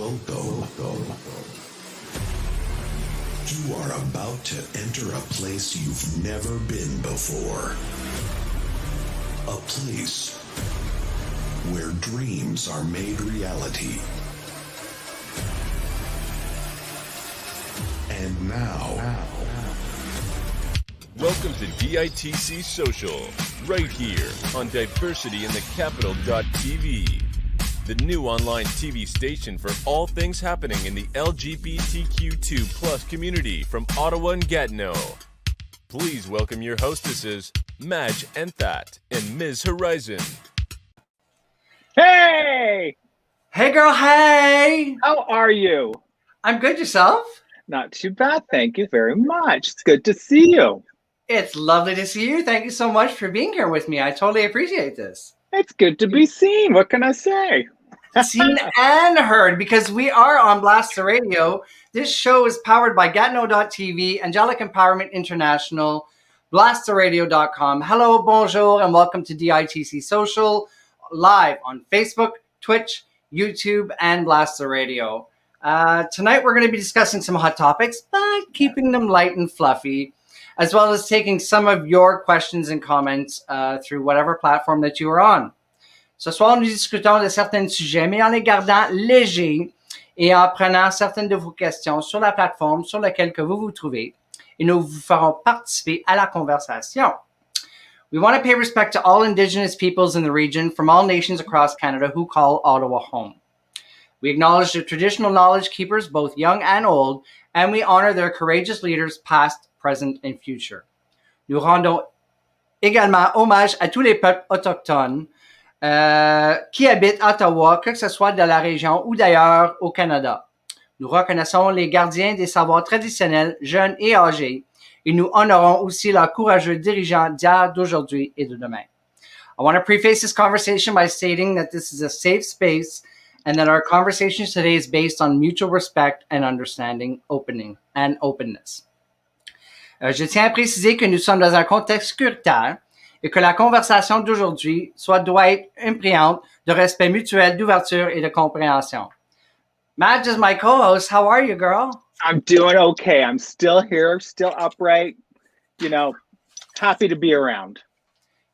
Welcome. You are about to enter a place you've never been before. A place where dreams are made reality. And now, welcome to DITC Social, right here on diversityinthecapital.tv, the new online TV station for all things happening in the LGBTQ2 plus community from Ottawa and Gatineau. Please welcome your hostesses, Madge Enthat and Ms. Horizon. Hey! Hey girl, hey! How are you? I'm good, yourself? Not too bad, thank you very much. It's good to see you. It's lovely to see you. Thank you so much for being here with me. I totally appreciate this. It's good to be seen. What can I say? Seen and heard, because we are on Blast the Radio. This show is powered by Gatineau.tv, Angelic Empowerment International, blasttheradio.com. Hello, bonjour, and welcome to DITC Social, live on Facebook, Twitch, YouTube, and Blast the Radio. Tonight, we're going to be discussing some hot topics, but keeping them light and fluffy, as well as taking some of your questions and comments through whatever platform that you are on. Ce soir, nous discutons de certains sujets, mais en les gardant légers et en prenant certaines de vos questions sur la plateforme sur laquelle que vous vous trouvez, et nous vous ferons participer à la conversation. We want to pay respect to all Indigenous peoples in the region from all nations across Canada who call Ottawa home. We acknowledge the traditional knowledge keepers, both young and old, and we honor their courageous leaders past, present, and future. Nous rendons également hommage à tous les peuples autochtones qui habitent Ottawa, que ce soit de la région ou d'ailleurs au Canada. Nous reconnaissons les gardiens des savoirs traditionnels, jeunes et âgés, et nous honorons aussi leurs courageux dirigeants d'hier, d'aujourd'hui et de demain. I want to preface this conversation by stating that this is a safe space and that our conversation today is based on mutual respect and understanding, openness. Je tiens à préciser que nous sommes dans un contexte sécuritaire et que la conversation d'aujourd'hui doit être imprégnante de respect mutuel, d'ouverture et de compréhension. Madge is my co-host. How are you, girl? I'm doing okay. I'm still here, still upright, happy to be around.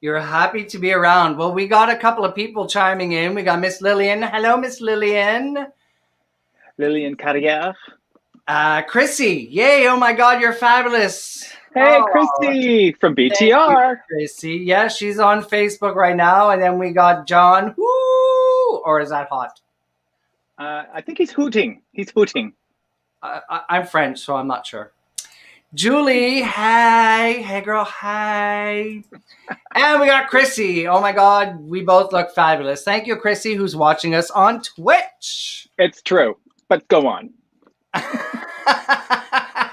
You're happy to be around. Well, we got a couple of people chiming in. We got Miss Lillian. Hello, Miss Lillian. Lillian Carrière. Chrissy. Yay. Oh, my God. You're fabulous. Hey, Chrissy from BTR. You, Chrissy. Yeah, she's on Facebook right now. And then we got John. Woo! Or is that hot? I think he's hooting. He's hooting. I'm French, so I'm not sure. Julie, hey. Hey, girl, hey. And we got Chrissy. Oh, my God. We both look fabulous. Thank you, Chrissy, who's watching us on Twitch. It's true, but go on.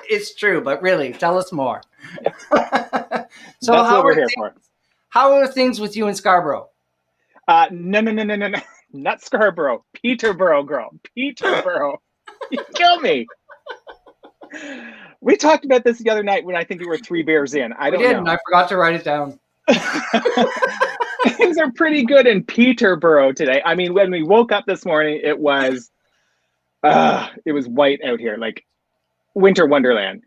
It's true, but really, tell us more. So that's what we're here for. How are things with you in Scarborough? No. Not Scarborough. Peterborough, girl. Peterborough. You kill me. We talked about this the other night when I think we were 3 beers in. I don't know. I forgot to write it down. Things are pretty good in Peterborough today. I mean, when we woke up this morning, it was white out here, like winter wonderland.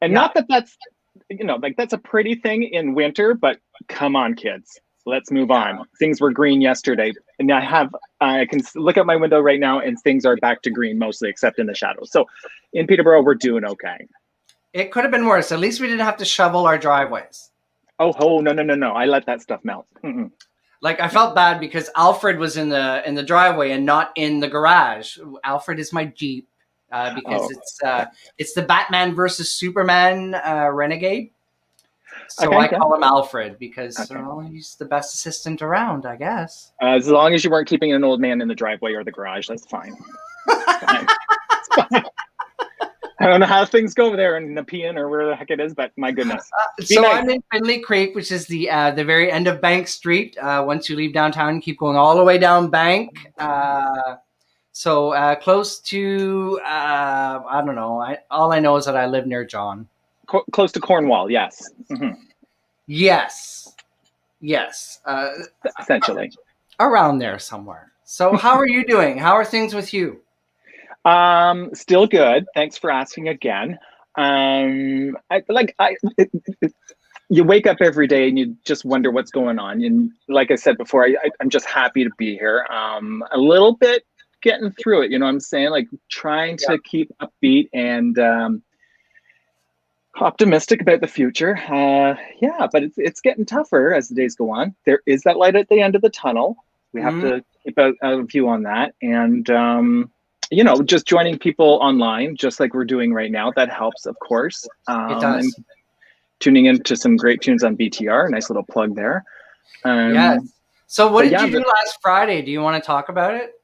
And not that that's, that's a pretty thing in winter, but come on, kids. Let's move on. Things were green yesterday, and I can look out my window right now, and things are back to green mostly, except in the shadows. So in Peterborough, we're doing okay. It could have been worse. At least we didn't have to shovel our driveways. Oh no! I let that stuff melt. Mm-mm. Like, I felt bad because Alfred was in the driveway and not in the garage. Alfred is my Jeep because it's the Batman versus Superman Renegade. So I call him Alfred because he's the best assistant around, I guess. As long as you weren't keeping an old man in the driveway or the garage, that's fine. It's fine. I don't know how things go there in Nepean or where the heck it is, but my goodness. So nice. I'm in Finley Creek, which is the very end of Bank Street. Once you leave downtown, you keep going all the way down Bank. So close to, I don't know. All I know is that I live near John. Close to Cornwall, yes. Mm-hmm. Yes. Essentially. Around there somewhere. So how are you doing? How are things with you? Still good. Thanks for asking again. You wake up every day and you just wonder what's going on. And like I said before, I'm just happy to be here. A little bit getting through it, you know what I'm saying? Like trying to keep upbeat and optimistic about the future. But it's getting tougher as the days go on. There is that light at the end of the tunnel. We have to keep a view on that. And, just joining people online, just like we're doing right now, that helps, of course. It does. And tuning into some great tunes on BTR, nice little plug there. Yes. So what did you do last Friday? Do you want to talk about it?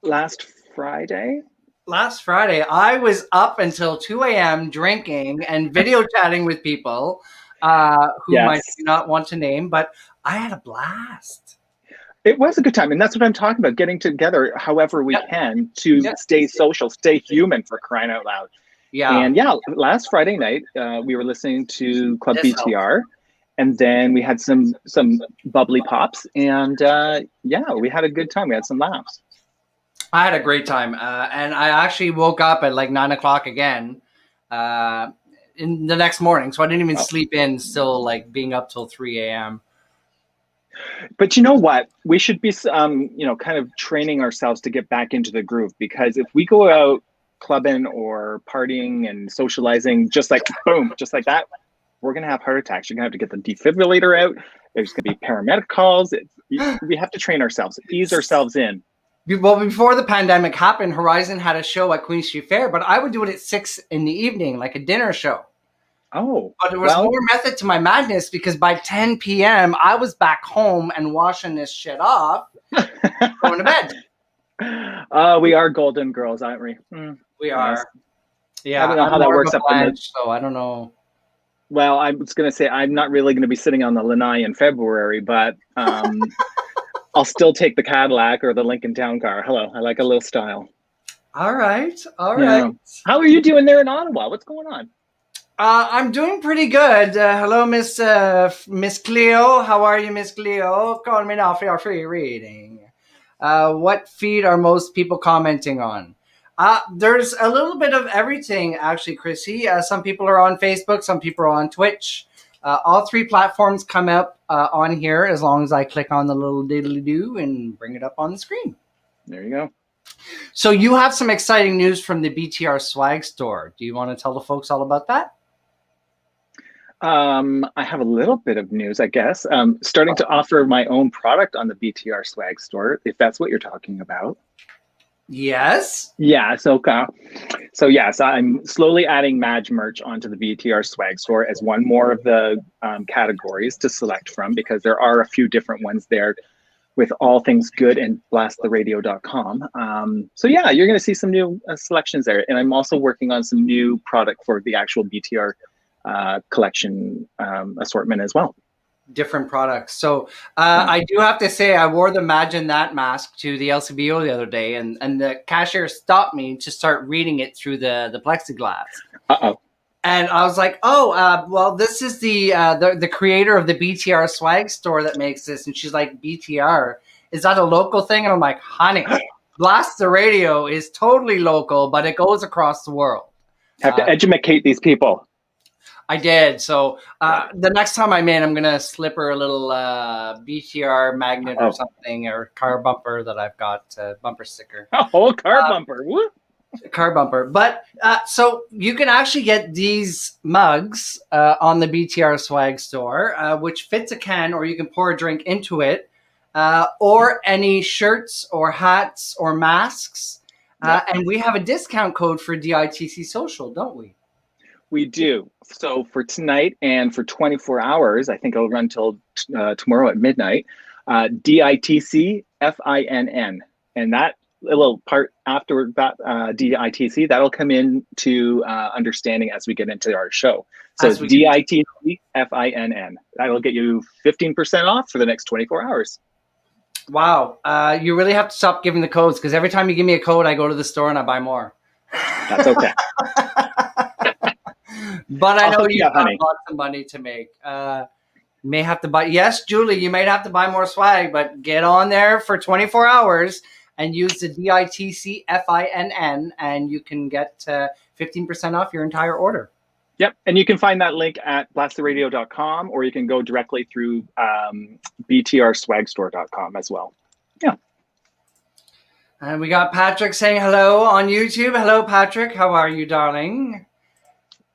Last Friday, I was up until 2 a.m. drinking and video chatting with people who I do not want to name, but I had a blast. It was a good time. And that's what I'm talking about, getting together however we can to stay social, stay human, for crying out loud. Yeah. And last Friday night, we were listening to Club BTR. And then we had some bubbly pops. And we had a good time. We had some laughs. I had a great time. And I actually woke up at like 9 o'clock again in the next morning. So I didn't even sleep in, still like being up till 3 a.m. But you know what? We should be, kind of training ourselves to get back into the groove, because if we go out clubbing or partying and socializing just like boom, just like that, we're going to have heart attacks. You're going to have to get the defibrillator out. There's going to be paramedic calls. We have to train ourselves, ease ourselves in. Well, before the pandemic happened, Horizon had a show at Queen Street Fair, but I would do it at 6 in the evening, like a dinner show. Oh, but there was more method to my madness, because by 10 p.m. I was back home and washing this shit off, going to bed. We are golden girls, aren't we? We are. Yeah, I don't know how that works up in so I don't know. Well, I was going to say I'm not really going to be sitting on the lanai in February, but I'll still take the Cadillac or the Lincoln Town Car. Hello, I like a little style. All right. Yeah. How are you doing there in Ottawa? What's going on? I'm doing pretty good. Hello, Miss Cleo. How are you, Miss Cleo? Call me now for your free reading. What feed are most people commenting on? There's a little bit of everything, actually, Chrissy. Some people are on Facebook. Some people are on Twitch. All three platforms come up on here as long as I click on the little diddly-doo and bring it up on the screen. There you go. So you have some exciting news from the BTR swag store. Do you want to tell the folks all about that? I have a little bit of news, I guess. Starting to offer my own product on the BTR swag store, if that's what you're talking about. Yes. Yeah. So yes, I'm slowly adding Madge merch onto the BTR swag store as one more of the categories to select from, because there are a few different ones there with all things good and blasttheradio.com. So yeah, you're going to see some new selections there. And I'm also working on some new product for the actual BTR collection assortment as well. Different products. So I do have to say, I wore the Imagine That mask to the LCBO the other day, and the cashier stopped me to start reading it through the plexiglass. Uh-oh. And I was like, well, this is the creator of the BTR swag store that makes this. And she's like, BTR, is that a local thing? And I'm like, honey, Blast the Radio is totally local, but it goes across the world. Have to educate these people. I did. So the next time I'm in, I'm going to slip her a little BTR magnet or something, or car bumper that I've got, bumper sticker. A whole car bumper. Woo. Car bumper. But so you can actually get these mugs on the BTR swag store, which fits a can, or you can pour a drink into it, or any shirts or hats or masks. And we have a discount code for DITC Social, don't we? We do. So for tonight and for 24 hours, I think it'll run till tomorrow at midnight, DITC FINN. And that little part after that DITC, that'll come into understanding as we get into our show. So it's DITC FINN. That'll get you 15% off for the next 24 hours. Wow. You really have to stop giving the codes, because every time you give me a code, I go to the store and I buy more. That's okay. But I know you have lots of money to make. May have to buy. Yes, Julie, you might have to buy more swag, but get on there for 24 hours and use the DITC FINN, and you can get 15% off your entire order. Yep. And you can find that link at blasttheradio.com, or you can go directly through btrswagstore.com as well. Yeah. And we got Patrick saying hello on YouTube. Hello, Patrick. How are you, darling?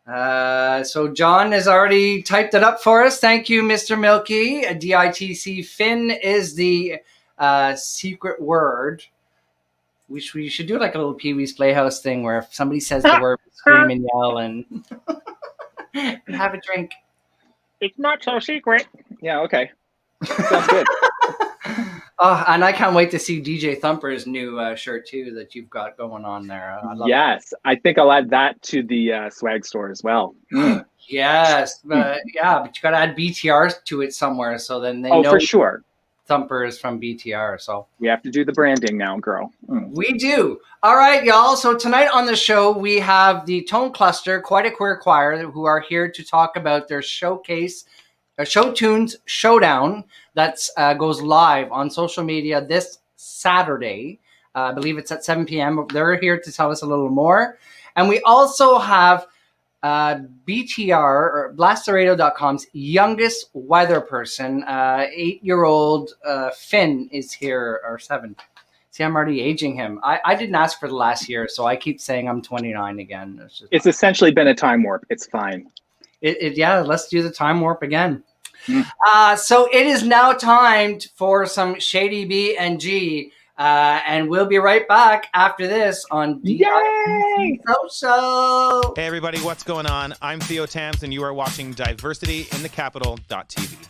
So John has already typed it up for us. Thank you, Mr. Mielke. DITC Fin is the secret word. We should do like a little Pee-wee's Playhouse thing where if somebody says the word, scream and yell and have a drink. It's not so secret. Yeah, okay. Sounds good. Oh, and I can't wait to see DJ Thumper's new shirt too that you've got going on there. Yes, I think I'll add that to the swag store as well. Yes, but you got to add BTR to it somewhere so then they know for sure. Thumper is from BTR. So we have to do the branding now, girl. We do. All right, y'all. So tonight on the show, we have the Tone Cluster, Quite a Queer Choir, who are here to talk about their showcase, Show Tune Showdown, that goes live on social media this Saturday. I believe it's at 7 p.m. They're here to tell us a little more. And we also have BTR, or blasttheradio.com's youngest weather person, 8-year-old Finn is here, or 7. See, I'm already aging him. I didn't ask for the last year, so I keep saying I'm 29 again. It's essentially been a time warp. It's fine. Yeah, let's do the time warp again. So it is now time for some Shady B and G, and we'll be right back after this on DITC Social. Hey everybody, what's going on? I'm Theo Tams, and you are watching Diversity in the Capital.tv.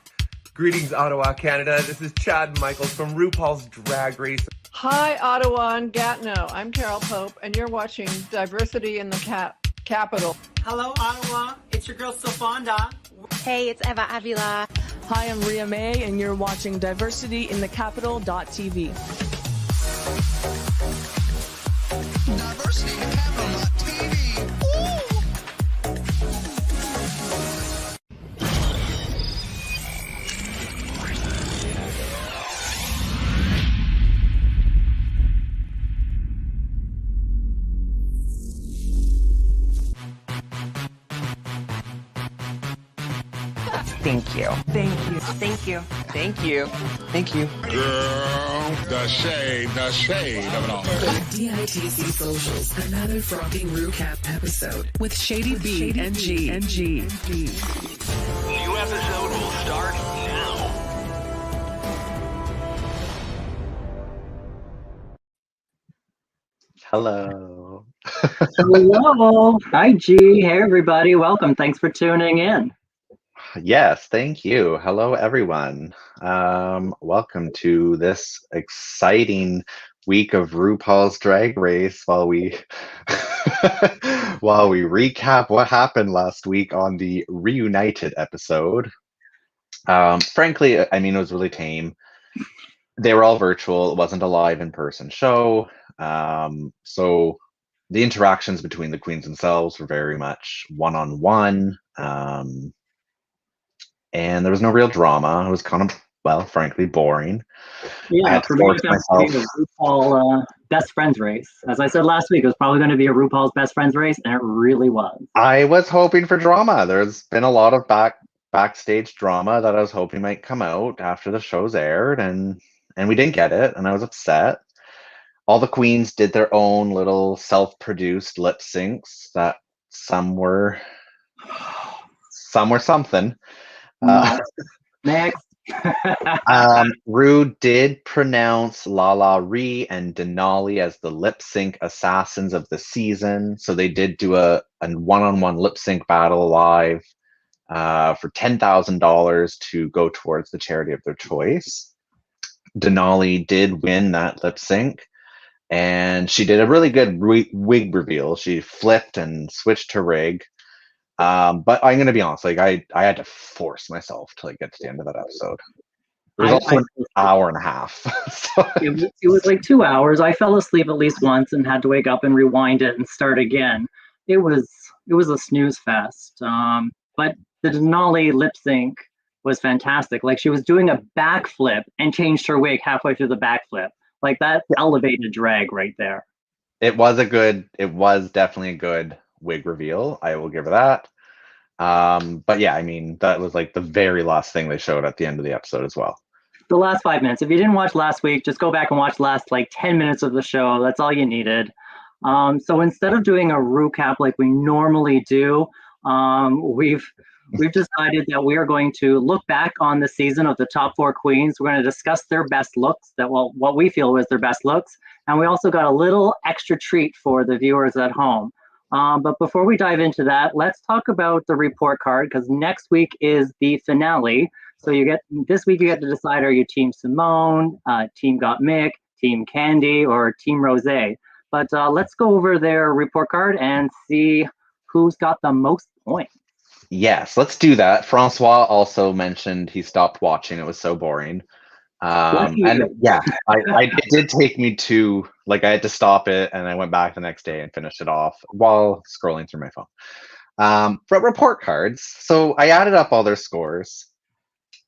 Greetings, Ottawa, Canada. This is Chad Michaels from RuPaul's Drag Race. Hi, Ottawa and Gatineau. I'm Carol Pope, and you're watching Diversity in the Capital. Hello, Ottawa. It's your girl, Sofonda. Hey, it's Eva Avila. Hi, I'm Ria May, and you're watching Diversity in the Capital.tv. Diversity in the Capital.tv. Thank you. Thank you. Thank you. Thank you. Thank you. Girl, the shade of it all. DITC Socials, another frothy recap episode with Shady B and G. New episode will start now. Hello. Hello. Hi, G. Hey, everybody. Welcome. Thanks for tuning in. Yes, thank you. Hello, everyone. Welcome to this exciting week of RuPaul's Drag Race while we while we recap what happened last week on the Reunited episode. Frankly, I mean, it was really tame. They were all virtual. It wasn't a live in-person show. So the interactions between the queens themselves were very much one-on-one. And there was no real drama. It was kind of, well, frankly, boring. Yeah, for me, it was going to be a RuPaul best friends race. As I said last week, it was probably going to be a RuPaul's best friends race, and it really was. I was hoping for drama. There's been a lot of backstage drama that I was hoping might come out after the show's aired, and we didn't get it, and I was upset. All the queens did their own little self-produced lip syncs that some were something. Next. Ru did pronounce Lala Ree and Denali as the lip sync assassins of the season. So they did do a one-on-one lip sync battle live for $10,000 to go towards the charity of their choice. Denali did win that lip sync, and she did a really good wig reveal. She flipped and switched her rig. But I'm gonna be honest, like I had to force myself to get to the end of that episode. It was also an hour and a half. So. It was like 2 hours. I fell asleep at least once and had to wake up and rewind it and start again. It was a snooze fest. But the Denali lip sync was fantastic. Like, she was doing a backflip and changed her wig halfway through the backflip. Like that's elevated drag right there. It was definitely a good wig reveal. I will give her that. But yeah, I mean, that was like the very last thing they showed at the end of the episode as well. The last 5 minutes. If you didn't watch last week, just go back and watch the last like 10 minutes of the show. That's all you needed. So instead of doing a recap like we normally do, we've decided that we are going to look back on the season of the top 4 queens. We're going to discuss their best looks, what we feel was their best looks. And we also got a little extra treat for the viewers at home. But before we dive into that, let's talk about the report card, because next week is the finale. So this week you get to decide, are you Team Simone, Team Gottmik, Team Candy, or Team Rosé? But let's go over their report card and see who's got the most points. Yes, let's do that. Francois also mentioned he stopped watching. It was so boring. And yeah, it did take me to, like, I had to stop it and I went back the next day and finished it off while scrolling through my phone. But report cards. So I added up all their scores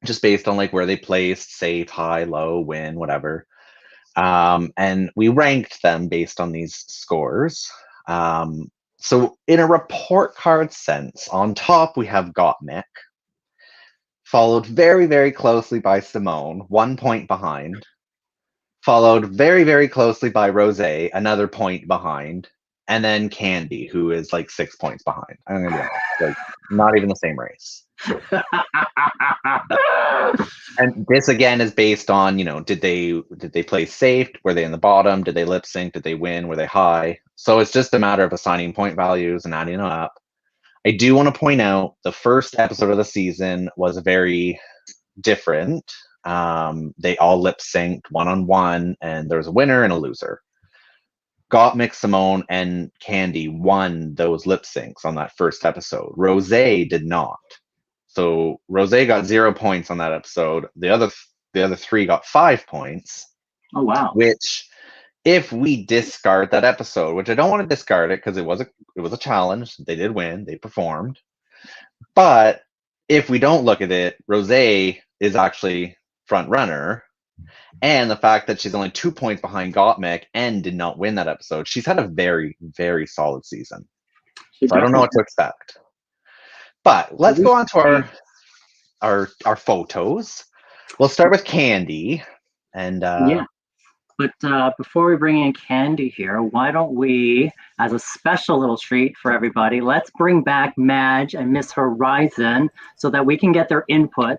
just based on like where they placed, safe, high, low, win, whatever. And we ranked them based on these scores. So in a report card sense, on top we have Gottmik, followed very, very closely by Simone, 1 point behind, followed very, very closely by Rosé, another point behind, and then Candy, who is like 6 points behind. I'm gonna be honest, like not even the same race. And this again is based on, did they play safe? Were they in the bottom? Did they lip sync? Did they win? Were they high? So it's just a matter of assigning point values and adding them up. I do want to point out the first episode of the season was very different. They all lip synced 1-on-1, and there was a winner and a loser. Gottmik, Simone, and Candy won those lip syncs on that first episode. Rosé did not. So Rosé got 0 points on that episode. The other 3 got 5 points. Oh wow! Which, if we discard that episode, which I don't want to discard it because it was a challenge. They did win. They performed. But if we don't look at it, Rosé is actually front runner. And the fact that she's only 2 points behind Gottmik and did not win that episode, she's had a very, very solid season. So I don't know what to expect. But let's go on to our photos. We'll start with Candy. And yeah. But before we bring in Candy here, why don't we, as a special little treat for everybody, let's bring back Madge and Miss Horizon so that we can get their inputs.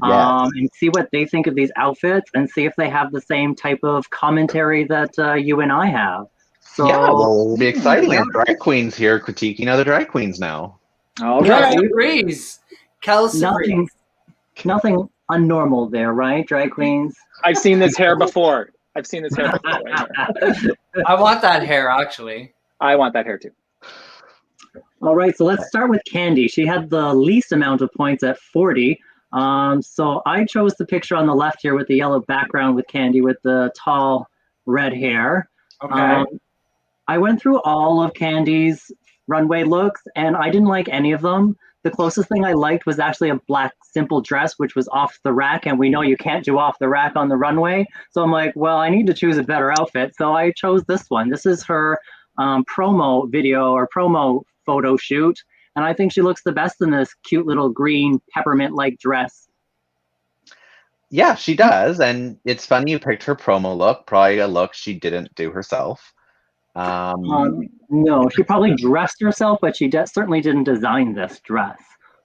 Yes. And see what they think of these outfits and see if they have the same type of commentary that you and I have. So yeah, well, it'll be exciting. We have drag queens here critiquing other drag queens now. All right. Kelsey. Nothing unnormal there, right, drag queens? I've seen this hair before. I want that hair, actually. I want that hair, too. All right, so let's start with Candy. She had the least amount of points at 40. So I chose the picture on the left here with the yellow background with Candy with the tall red hair. Okay. I went through all of Candy's runway looks and I didn't like any of them. The closest thing I liked was actually a black simple dress, which was off the rack. And we know you can't do off the rack on the runway. So I'm like, well, I need to choose a better outfit. So I chose this one. This is her promo video or promo photo shoot. And I think she looks the best in this cute little green peppermint-like dress. Yeah, she does. And it's funny you picked her promo look, probably a look she didn't do herself. No, she probably dressed herself, but she certainly didn't design this dress.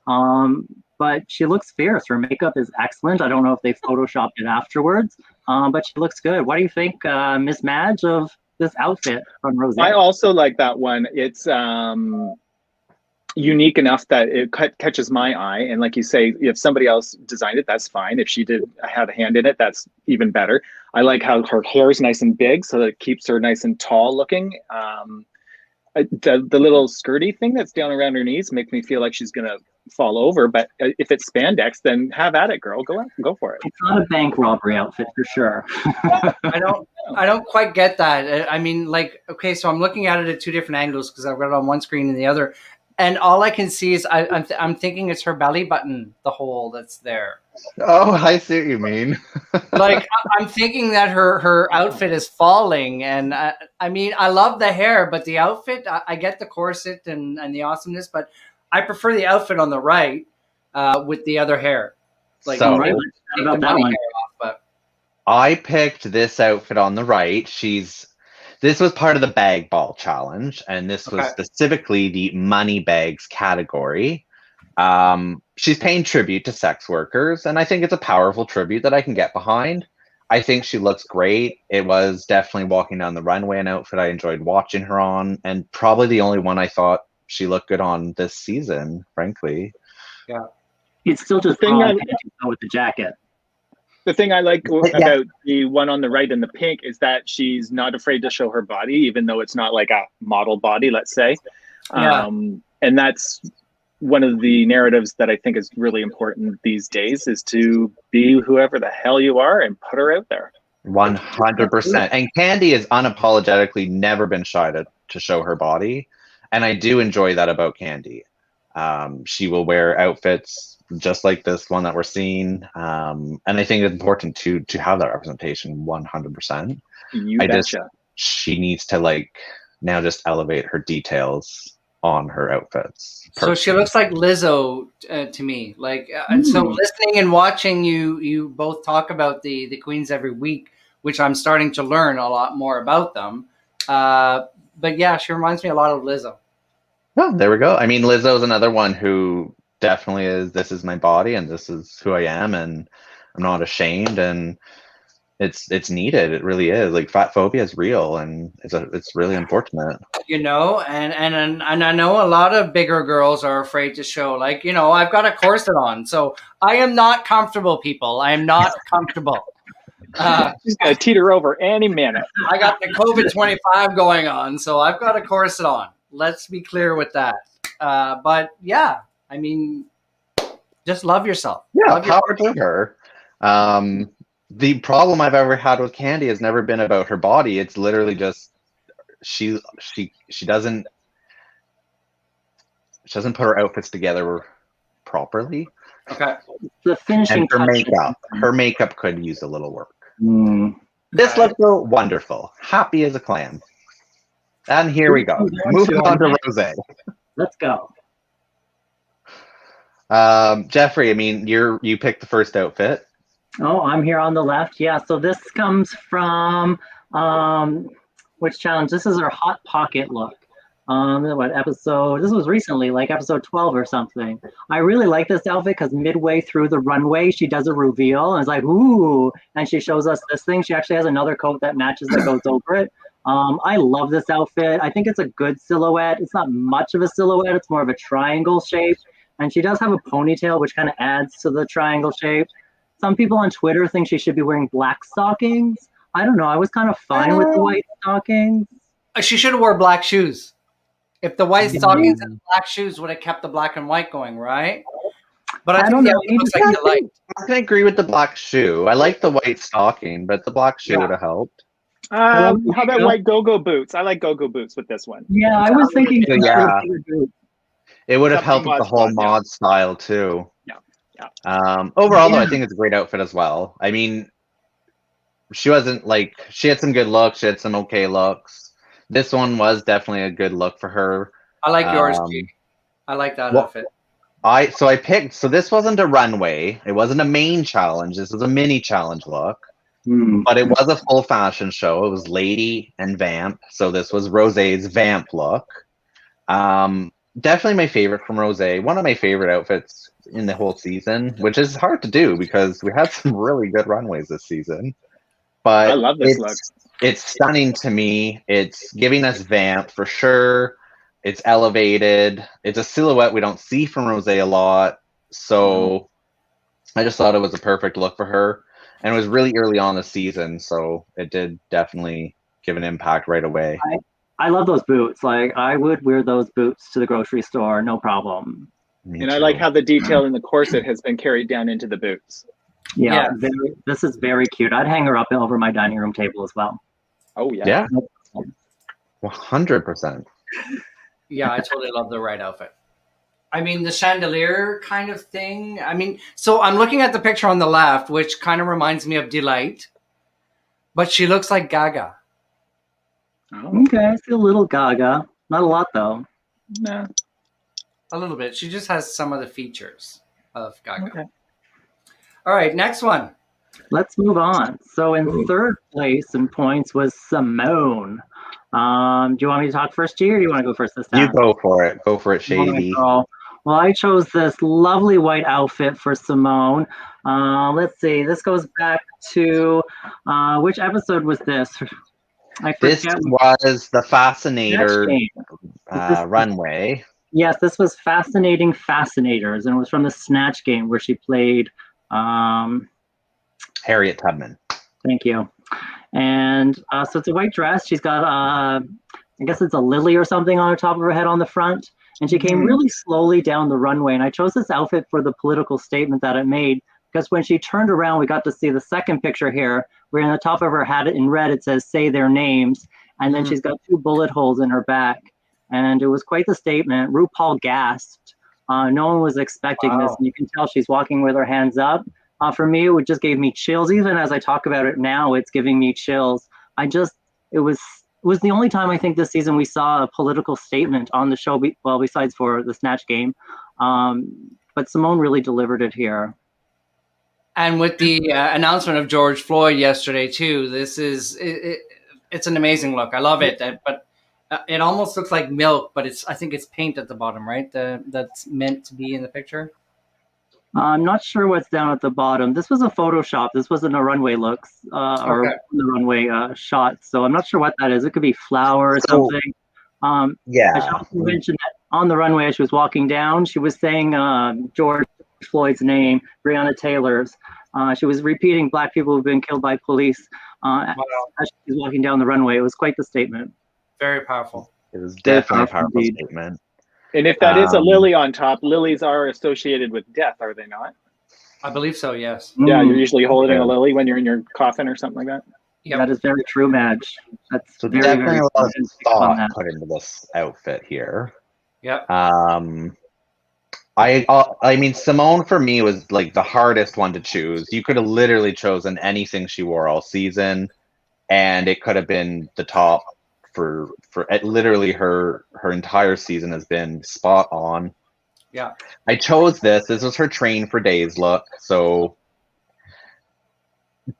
But she looks fierce. Her makeup is excellent. I don't know if they photoshopped it afterwards, but she looks good. What do you think, Miss Madge, of this outfit from Rosé? I also like that one. It's unique enough that it catches my eye, and like you say, if somebody else designed it, that's fine. If she had a hand in it, that's even better. I like how her hair is nice and big, so that it keeps her nice and tall looking. The little skirty thing that's down around her knees makes me feel like she's gonna fall over, but if it's spandex, then have at it, girl. Go for it. It's not a bank robbery outfit for sure. I don't quite get that. I mean, like, okay, so I'm looking at it at two different angles because I've got it on one screen and the other. and all I can see is I'm thinking it's her belly button, the hole that's there. Oh, I see what you mean. Like I'm thinking that her outfit is falling, and I mean I love the hair, but the outfit I get the corset and the awesomeness, but I prefer the outfit on the right with the other hair. Like So- right, How about that one? but I picked this outfit on the right. This was part of the bag ball challenge, and this was Okay. specifically the money bags category. She's paying tribute to sex workers, and I think it's a powerful tribute that I can get behind. I think she looks great. It was definitely walking down the runway an outfit I enjoyed watching her on, and probably the only one I thought she looked good on this season, frankly. yeah. It's still just thing wrong I- with the jacket. The thing I like Yeah. about the one on the right in the pink is that she's not afraid to show her body, even though it's not like a model body, let's say. Yeah. And that's one of the narratives that I think is really important these days, is to be whoever the hell you are and put her out there. 100%. And Candy has unapologetically never been shy to show her body. And I do enjoy that about Candy. She will wear outfits just like this one that we're seeing. And I think it's important to have that representation 100%. She needs to like now just elevate her details on her outfits. So she looks like Lizzo to me. Like, and so listening and watching you both talk about the queens every week, which I'm starting to learn a lot more about them. But yeah, she reminds me a lot of Lizzo. Oh, there we go. I mean, Lizzo's another one who definitely is, this is my body and this is who I am, and I'm not ashamed, and it's needed. It really is. Like, fat phobia is real, and it's really unfortunate. You know, and I know a lot of bigger girls are afraid to show, like, you know, I've got a corset on, so I am not comfortable, people. I am not comfortable. She's gonna teeter over any minute. I got the COVID-25 going on, so I've got a corset on. Let's be clear with that. But yeah, I mean, just love yourself. Yeah, love power to her. The problem I've ever had with Candy has never been about her body. It's literally just she doesn't put her outfits together properly. Okay. The finishing and her makeup could use a little work. Mm. This looked wonderful. Happy as a clam. And here we go. Moving on to Rosé. Let's go. Jeffrey, I mean, you picked the first outfit. Oh, I'm here on the left. Yeah, so this comes from which challenge? This is her Hot Pocket look. What episode? This was recently, like episode 12 or something. I really like this outfit because midway through the runway, she does a reveal and it's like, ooh, and she shows us this thing. She actually has another coat that matches that goes over it. I love this outfit. I think it's a good silhouette. It's not much of a silhouette. It's more of a triangle shape. And she does have a ponytail, which kind of adds to the triangle shape. Some people on Twitter think she should be wearing black stockings. I don't know. I was kind of fine with the white stockings. She should have wore black shoes. If the white stockings and black shoes would have kept the black and white going, right? But I don't know. It looks like you like. I can agree with the black shoe. I like the white stocking, but the black shoe would have helped. How about white go-go boots? I like go-go boots with this one. Yeah, I was thinking. Yeah. It would have helped Something with the whole mod style too. Yeah. Overall, though, I think it's a great outfit as well. I mean, she had some good looks. She had some okay looks. This one was definitely a good look for her. I like yours, G. I like that outfit. So this wasn't a runway. It wasn't a main challenge. This was a mini challenge look. But it was a full fashion show. It was Lady and Vamp. So this was Rosé's Vamp look. Definitely my favorite from Rosé. One of my favorite outfits in the whole season, which is hard to do because we had some really good runways this season. But I love this look. It's stunning to me. It's giving us Vamp for sure. It's elevated. It's a silhouette we don't see from Rosé a lot. So I just thought it was a perfect look for her. And it was really early on the season, so it did definitely give an impact right away. I love those boots. Like, I would wear those boots to the grocery store, no problem. I like how the detail in the corset has been carried down into the boots. Yeah. This is very cute. I'd hang her up over my dining room table as well. Oh, yeah. Yeah. 100%. Yeah, I totally love the right outfit. I mean, the chandelier kind of thing. I mean, so I'm looking at the picture on the left, which kind of reminds me of Delight, but she looks like Gaga. Oh. Okay, I see a little Gaga. Not a lot, though. Nah. A little bit. She just has some of the features of Gaga. Okay. All right, next one. Let's move on. So in third place in points was Simone. Do you want me to talk first, G, or do you want to go first this time? You go for it. Go for it, Shady. Well, I chose this lovely white outfit for Simone. Let's see. This goes back to which episode was this? I forget. This was the Fascinator runway. Yes, this was Fascinating Fascinators, and it was from the Snatch game where she played Harriet Tubman. Thank you. And so it's a white dress. She's got, I guess it's a lily or something on the top of her head on the front. And she came really slowly down the runway. And I chose this outfit for the political statement that it made, because when she turned around, we got to see the second picture here, where in the top of her hat in red, it says, say their names. And then she's got 2 bullet holes in her back. And it was quite the statement. RuPaul gasped. No one was expecting this. And you can tell she's walking with her hands up. For me, it just gave me chills. Even as I talk about it now, it's giving me chills. It was the only time I think this season we saw a political statement on the show, well, besides for the Snatch game. But Simone really delivered it here. And with the announcement of George Floyd yesterday, too, this is, it's an amazing look. I love it. But it almost looks like milk, but I think it's paint at the bottom, right? That's meant to be in the picture. I'm not sure what's down at the bottom. This was a Photoshop. This wasn't a runway looks or the runway shot. So I'm not sure what that is. It could be flour or something. Yeah. I should also mention that on the runway as she was walking down, she was saying George Floyd's name, Breonna Taylor's. She was repeating Black people who've been killed by police as she was walking down the runway. It was quite the statement. Very powerful. It was definitely a powerful statement. And if that is a lily on top, lilies are associated with death, are they not? I believe so, yes. Yeah, you're usually holding a lily when you're in your coffin or something like that. Yep. That is very true, Madge. That's so very, definitely very a lot of thought put into this outfit here. Yep. I mean, Simone for me was like the hardest one to choose. You could have literally chosen anything she wore all season, and it could have been the top for literally her entire season has been spot on. Yeah. I chose this. This was her Train for Days look. So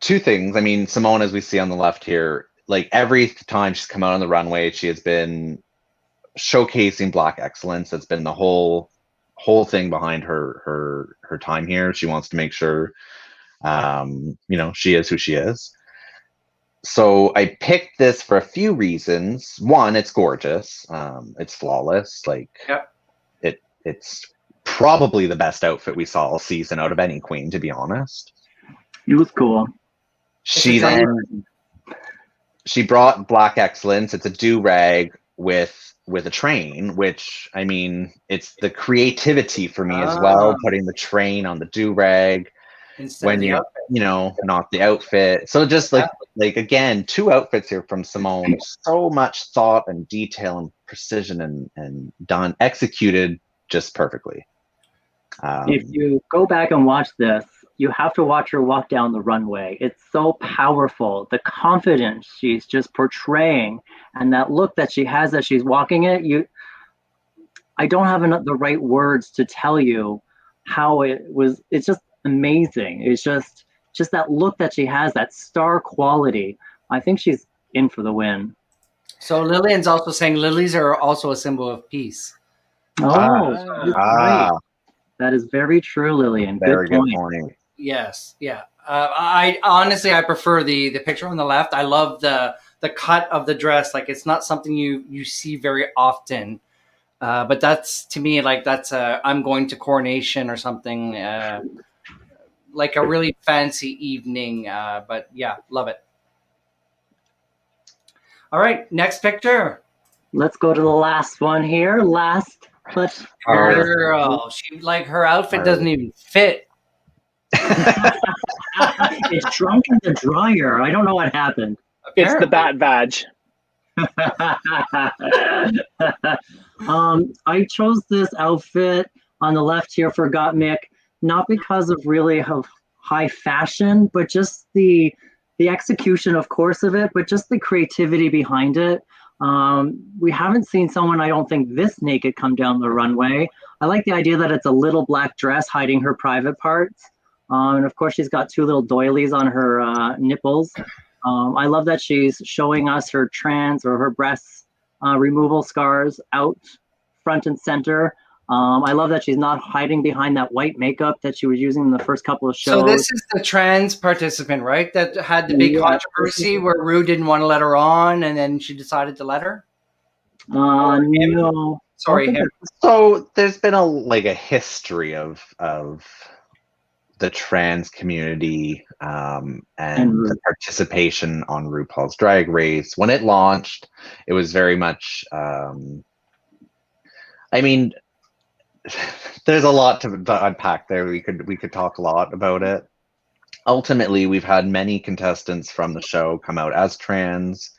2 things. I mean, Simone, as we see on the left here, like every time she's come out on the runway, she has been showcasing Black excellence. That's been the whole thing behind her time here. She wants to make sure, she is who she is. So I picked this for a few reasons. One, it's gorgeous. It's flawless. Like, it's probably the best outfit we saw all season out of any queen, to be honest. It was cool. She brought Black excellence. It's a do-rag with a train, which, I mean, it's the creativity for me as well, putting the train on the do-rag. When you not the outfit. So just like again, 2 outfits here from Simone. So much thought and detail and precision and done executed just perfectly. If you go back and watch this, you have to watch her walk down the runway. It's so powerful. The confidence she's just portraying and that look that she has as she's walking it. I don't have the right words to tell you how it was. It's just amazing. It's just that look that she has, that star quality. I think she's in for the win. So Lillian's also saying lilies are also a symbol of peace. Right. That is very true, Lillian. Very good point. Yes, yeah. I honestly prefer the picture on the left. I love the cut of the dress. Like, it's not something you see very often. But that's, to me, like, that's I'm going to coronation or something. Like a really fancy evening. But yeah, love it. All right, next picture. Let's go to the last one here. Last but girl, her outfit doesn't even fit. It's shrunk in the dryer. I don't know what happened. It's the bat badge. I chose this outfit on the left here for Gottmik, not because of really high fashion, but just the execution, of course, of it, but just the creativity behind it. We haven't seen someone, I don't think, this naked come down the runway. I like the idea that it's a little black dress hiding her private parts. And of course, she's got two little doilies on her nipples. I love that she's showing us her trans or her breast removal scars out front and center. I love that she's not hiding behind that white makeup that she was using in the first couple of shows. So this is the trans participant, right? That had the big controversy where Rue didn't want to let her on, and then she decided to let her. No. Sorry, him. So there's been a history of the trans community and the participation on RuPaul's Drag Race. When it launched, it was very much. I mean, there's a lot to unpack there. We could talk a lot about it. Ultimately, we've had many contestants from the show come out as trans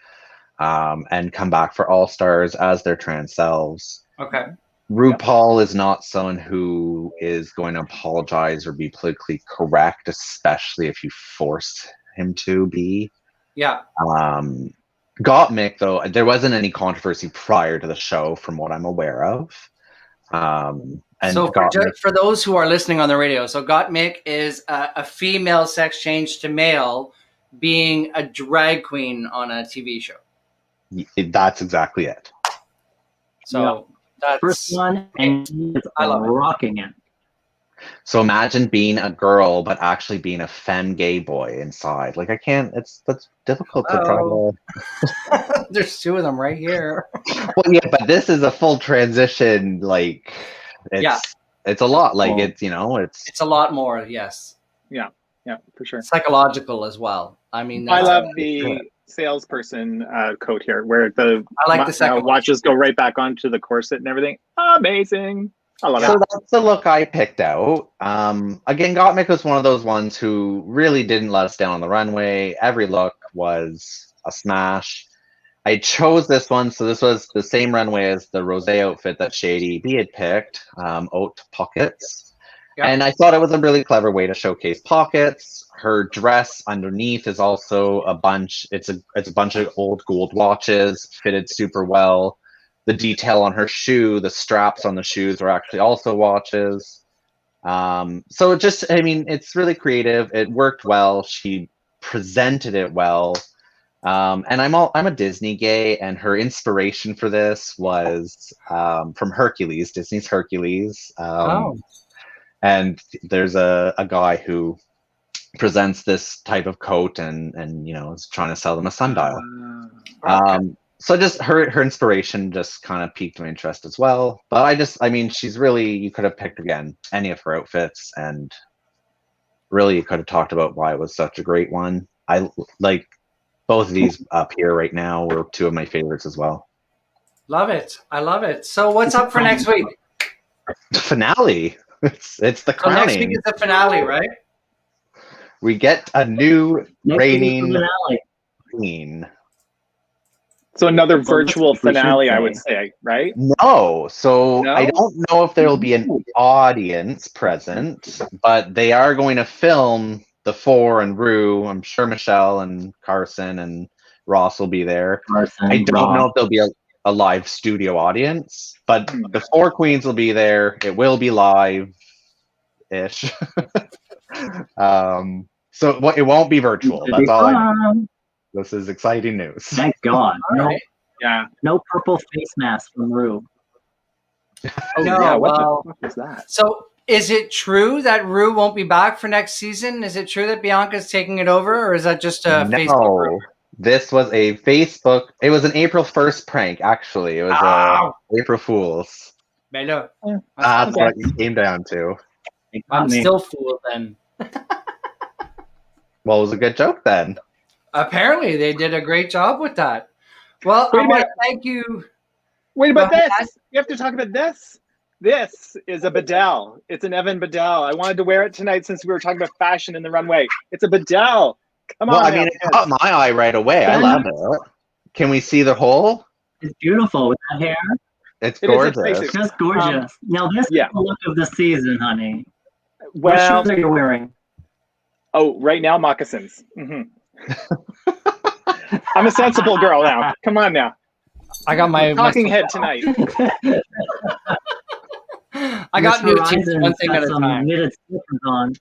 and come back for All Stars as their trans selves. Okay. RuPaul is not someone who is going to apologize or be politically correct, especially if you force him to be. Yeah. Gottmik, though, there wasn't any controversy prior to the show from what I'm aware of. And so for those who are listening on the radio, so Gottmik is a female sex change to male being a drag queen on a TV show. That's exactly it. So that's first one, and he's rocking it. So imagine being a girl, but actually being a femme gay boy inside. Like, I can't, that's difficult to try to. There's two of them right here. Well, yeah, but this is a full transition. Like, it's a lot. Like, it's a lot more. Yes. Yeah, for sure. Psychological as well. I mean, I love the salesperson coat here, where the second watches go right back onto the corset and everything. Amazing. I love it. So that's the look I picked out. Again, Gottmik was one of those ones who really didn't let us down on the runway. Every look was a smash. I chose this one, so this was the same runway as the rosé outfit that Shady B had picked, haute pockets. Yep. And I thought it was a really clever way to showcase pockets. Her dress underneath is also a bunch. It's a bunch of old gold watches, fitted super well. The detail on her shoe, the straps on the shoes are actually also watches. So it's really creative. It worked well. She presented it well. And I'm a Disney gay, and her inspiration for this was from Hercules, Disney's Hercules. And there's a guy who presents this type of coat and is trying to sell them a sundial. So just her inspiration just kind of piqued my interest as well. But she's really, you could have picked again any of her outfits, and really you could have talked about why it was such a great one. I like both of these up here right now were two of my favorites as well. Love it. I love it. So what's up for next week? The finale. It's the crowning. Next week is the finale, right? We get a new reigning queen. So another virtual finale, I would say, right? No. So I don't know if there will be an audience present, but they are going to film the four and Rue. I'm sure Michelle and Carson and Ross will be there. I don't know if there'll be a live studio audience, but the four queens will be there. It will be live-ish. So it won't be virtual. That's all I know. This is exciting news. Thank God. No purple face mask from Rue. What the fuck is that? So is it true that Rue won't be back for next season? Is it true that Bianca's taking it over, or is that just a Facebook group? This was a Facebook. It was an April 1st prank, actually. It was April Fool's. That's what it came down to. I'm still fooled then. Well, it was a good joke then. Apparently, they did a great job with that. Well, I want to thank you. Wait about this. You have to talk about this. This is a Bedell. It's an Evan Bedell. I wanted to wear it tonight since we were talking about fashion in the runway. It's a Bedell. Come on. Well, it caught my eye right away. I love it. Can we see the hole? It's beautiful with that hair. It's It is, gorgeous. it's basic. Just gorgeous. Now this is the look of the season, honey. What Well, shoes are you wearing? oh, right now moccasins. I'm a sensible girl now. Come on now. I got my Talking head tonight. I got new teeth, Horizon one thing got at a some time. knitted slippers on.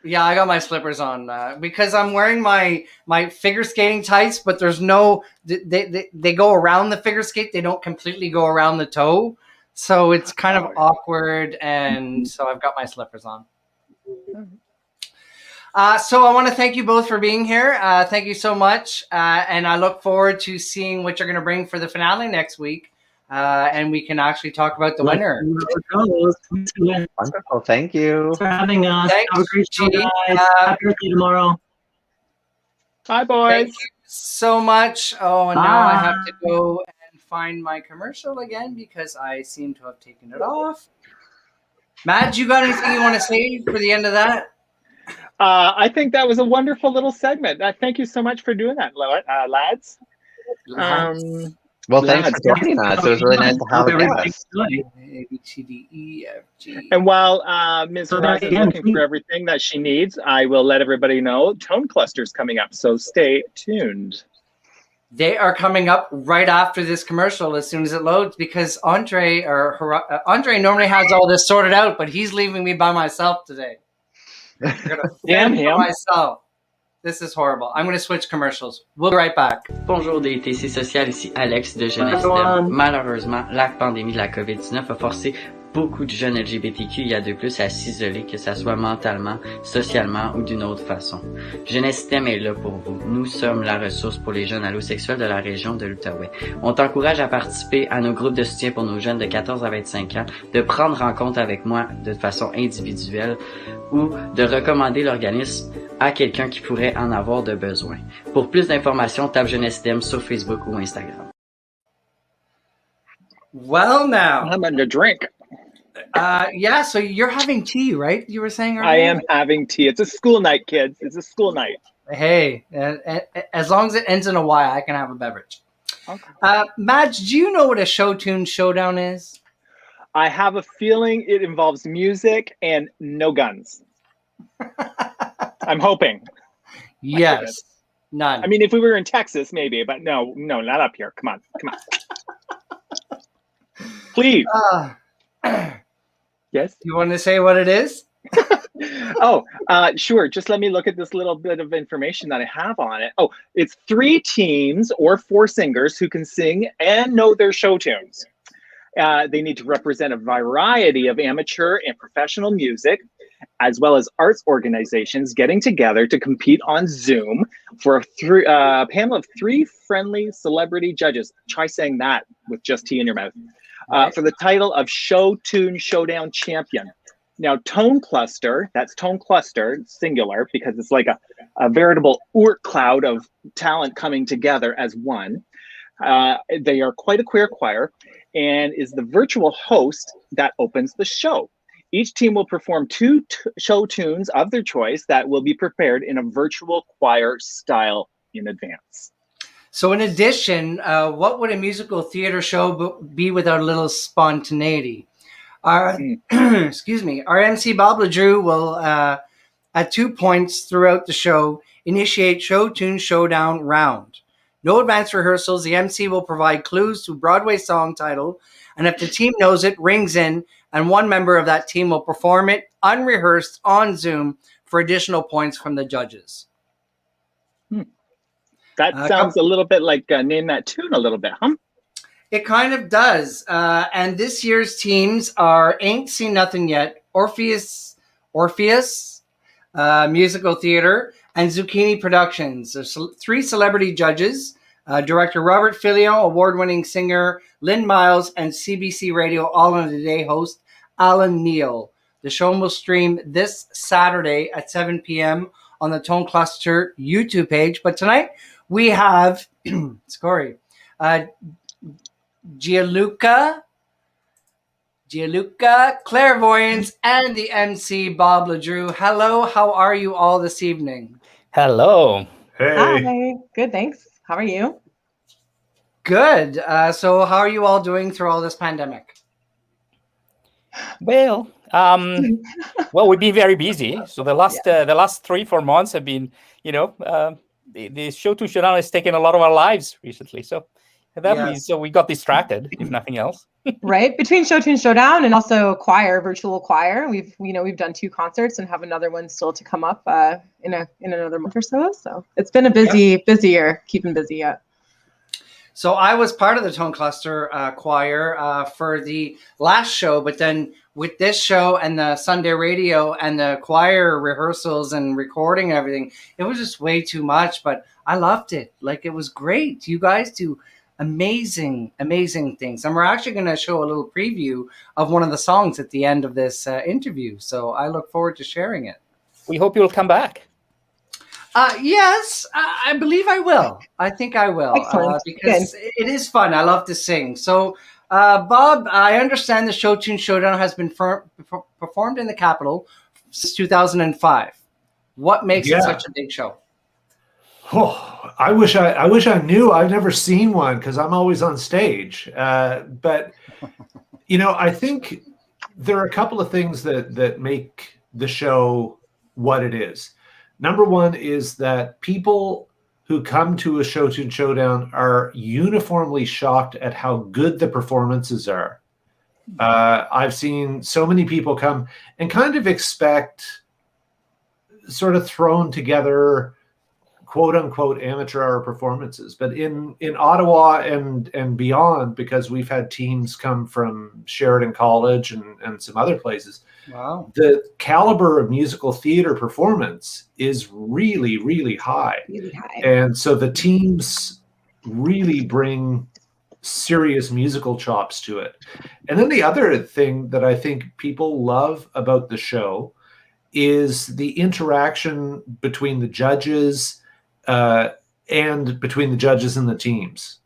Yeah, I got my slippers on because I'm wearing my figure skating tights, but there's no they go around the figure skate. They don't completely go around the toe, so it's kind of awkward. And so I've got my slippers on. So I want to thank you both for being here. Thank you so much, and I look forward to seeing what you're going to bring for the finale next week. And we can actually talk about the winner. Wonderful. Thank you. Thanks for having us. Thanks, Have a great show, G. guys. Happy birthday tomorrow. Bye, boys. Thank you so much. Oh, and now I have to go and find my commercial again because I seem to have taken it off. Madge, you got anything you want to say for the end of that? I think that was a wonderful little segment. Thank you so much for doing that, lads. Well, thanks for joining us. It was really nice to have a guest. A, B, C, D, E, F, G. And while Ms. Horizon is looking for everything that she needs, I will let everybody know Tone Cluster's coming up, so stay tuned. They are coming up right after this commercial as soon as it loads because Andre normally has all this sorted out, but he's leaving me by myself today. Damn him. Myself. This is horrible. I'm going to switch commercials. We'll be right back. Bonjour DITC Social, ici Alex de Jeunesse STEM. Malheureusement, la pandémie de la COVID-19 a forcé beaucoup de jeunes LGBTQIA de plus à s'isoler, que ce soit mentalement, socialement ou d'une autre façon. Jeunesse STEM est là pour vous. Nous sommes la ressource pour les jeunes allosexuels de la région de l'Outaouais. On t'encourage à participer à nos groupes de soutien pour nos jeunes de 14 à 25 ans, de prendre rencontre avec moi de façon individuelle ou de recommander l'organisme à quelqu'un qui pourrait en avoir de besoin. Pour plus d'informations, tape Jeunesse STEM sur Facebook ou Instagram. Well, now I'm going to drink. Yeah, so you're having tea, right? You were saying earlier? I am having tea. It's a school night, kids. It's a school night. Hey, as long as it ends in a Y, I can have a beverage. Okay. Madge, do you know what a Show Tune Showdown is? I have a feeling it involves music and no guns. I'm hoping. Yes. None. I mean, if we were in Texas, maybe, but no, not up here. Come on. Please. Yes? You want to say what it is? Sure. Just let me look at this little bit of information that I have on it. Oh, it's 3 teams or 4 singers who can sing and know their show tunes. They need to represent a variety of amateur and professional music, as well as arts organizations getting together to compete on Zoom for a panel of 3 friendly celebrity judges. Try saying that with just tea in your mouth. For the title of Show Tune Showdown Champion. Now, Tone Cluster, that's Tone Cluster, singular, because it's like a veritable Oort cloud of talent coming together as one. They are quite a queer choir and is the virtual host that opens the show. Each team will perform 2 show tunes of their choice that will be prepared in a virtual choir style in advance. So in addition, what would a musical theater show be without a little spontaneity? Excuse me. Our MC Bob LeDrew will, at 2 points throughout the show, initiate Show Tune Showdown round. No advanced rehearsals. The MC will provide clues to Broadway song title, and if the team knows it, rings in, and one member of that team will perform it unrehearsed on Zoom for additional points from the judges. That sounds a little bit like Name That Tune a little bit, huh? It kind of does. And this year's teams are Ain't Seen Nothing Yet, Orpheus Musical Theater, and Zucchini Productions. There's 3 celebrity judges, director Robert Fillion, award-winning singer Lynn Miles, and CBC Radio All in a Day host Alan Neal. The show will stream this Saturday at 7 p.m. on the Tone Cluster YouTube page. But tonight we have Gianluca Clairvoyance and the MC Bob LeDrew. Hello, how are you all this evening? Hello. Hey. Hi. Good, thanks. How are you? Good. So how are you all doing through all this pandemic? Well, we've been very busy. So the last 3-4 months have been, the Show Tune Showdown has taken a lot of our lives recently. So we got distracted, if nothing else. Right, between Show Tune Showdown and also virtual choir, we've done 2 concerts and have another one still to come up in another month or so. So it's been a busy year, keeping busy yet. So I was part of the Tone Cluster choir for the last show, but then with this show and the Sunday radio and the choir rehearsals and recording and everything, it was just way too much, but I loved it. Like, it was great. You guys do amazing things. And we're actually going to show a little preview of one of the songs at the end of this interview. So I look forward to sharing it. We hope you'll come back. Yes, I believe I will. I think I will because it is fun. I love to sing. So, Bob, I understand the Show Tune Showdown has been performed in the Capitol since 2005. What makes it such a big show? Oh, I wish I knew. I've never seen one because I'm always on stage. But I think there are a couple of things that make the show what it is. Number one is that people who come to a Show Tune Showdown are uniformly shocked at how good the performances are. I've seen so many people come and kind of expect sort of thrown together, quote unquote, amateur hour performances. But in Ottawa and beyond, because we've had teams come from Sheridan College and some other places, wow, the caliber of musical theater performance is really, really high. Really high. And so the teams really bring serious musical chops to it. And then the other thing that I think people love about the show is the interaction between the judges and between the judges and the teams.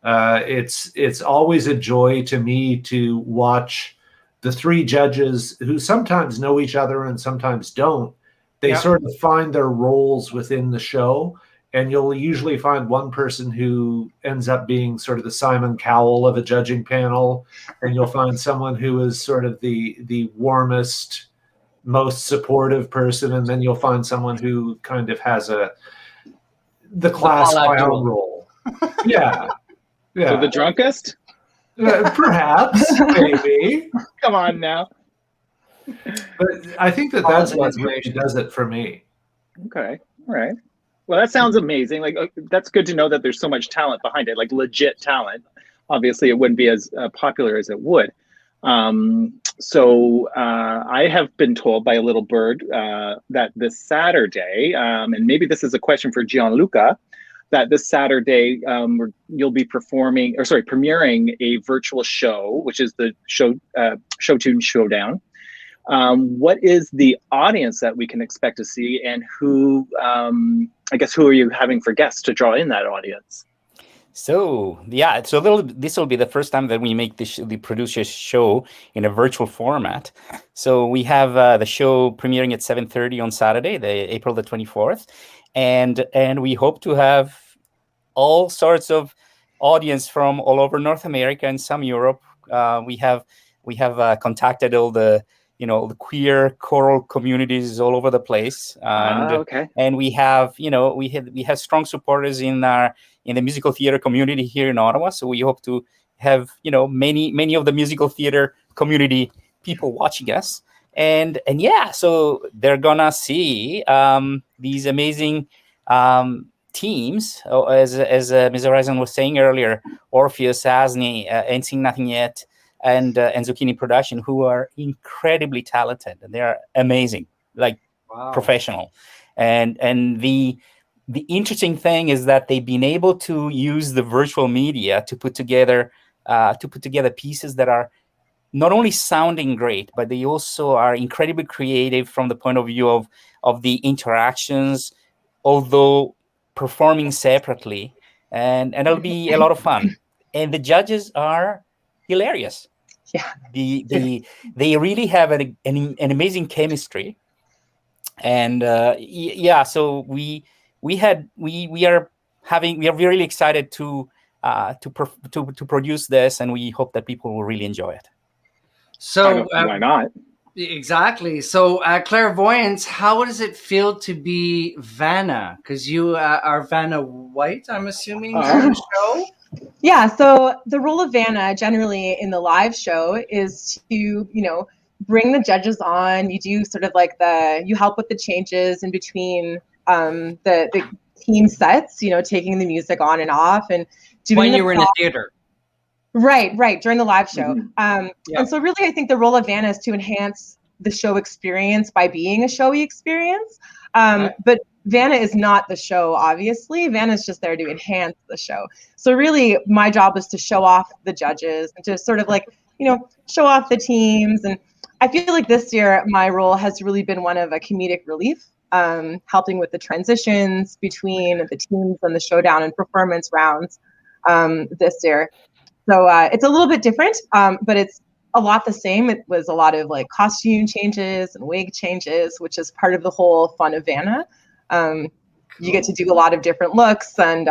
It's always a joy to me to watch the 3 judges who sometimes know each other and sometimes don't. They sort of find their roles within the show, and you'll usually find one person who ends up being sort of the Simon Cowell of a judging panel, and you'll find someone who is sort of the warmest, most supportive person, and then you'll find someone who kind of has the class clown role. Yeah. So the drunkest? Perhaps, maybe. Come on now. But I think that's what really does it for me. Okay. All right. Well, that sounds amazing. Like, that's good to know that there's so much talent behind it, like legit talent. Obviously, it wouldn't be as popular as it would. So I have been told by a little bird that this Saturday, and maybe this is a question for Gianluca, that this Saturday you'll be premiering a virtual show, which is the Show Tune Showdown. What is the audience that we can expect to see, and who are you having for guests to draw in that audience? So this will be the first time that we make the producer's show in a virtual format. So we have the show premiering at 7:30 on Saturday, April the 24th, and we hope to have all sorts of audience from all over North America and some Europe. We have contacted all the the queer choral communities all over the place, and we have strong supporters in the musical theater community here in Ottawa. So we hope to have many of the musical theater community people watching us, and so they're gonna see these amazing teams, as Ms. Horizon was saying earlier, Orpheus, Asney, Ain't Seen Nothing Yet, and Zucchini Production, who are incredibly talented. They are amazing, like professional. And the interesting thing is that they've been able to use the virtual media to put together pieces that are not only sounding great, but they also are incredibly creative from the point of view of the interactions, although performing separately, and it'll be a lot of fun. And the judges are hilarious. Yeah, they really have an amazing chemistry, and so we are we are really excited to produce this, and we hope that people will really enjoy it. So why not? Exactly. So clairvoyance, how does it feel to be Vanna? Because you are Vanna White, I'm assuming, on the show. Yeah, so the role of Vanna generally in the live show is to, bring the judges on. You do sort of like you help with the changes in between the team sets, taking the music on and off and doing when you were in a theater. Right, during the live show. And so really I think the role of Vanna is to enhance the show experience by being a showy experience. But Vanna is not the show, obviously. Vanna is just there to enhance the show. So really my job is to show off the judges and to sort of like, show off the teams. And I feel like this year my role has really been one of a comedic relief, helping with the transitions between the teams and the showdown and performance rounds this year. So it's a little bit different, but it's a lot the same. It was a lot of like costume changes and wig changes, which is part of the whole fun of Vanna. You get to do a lot of different looks and,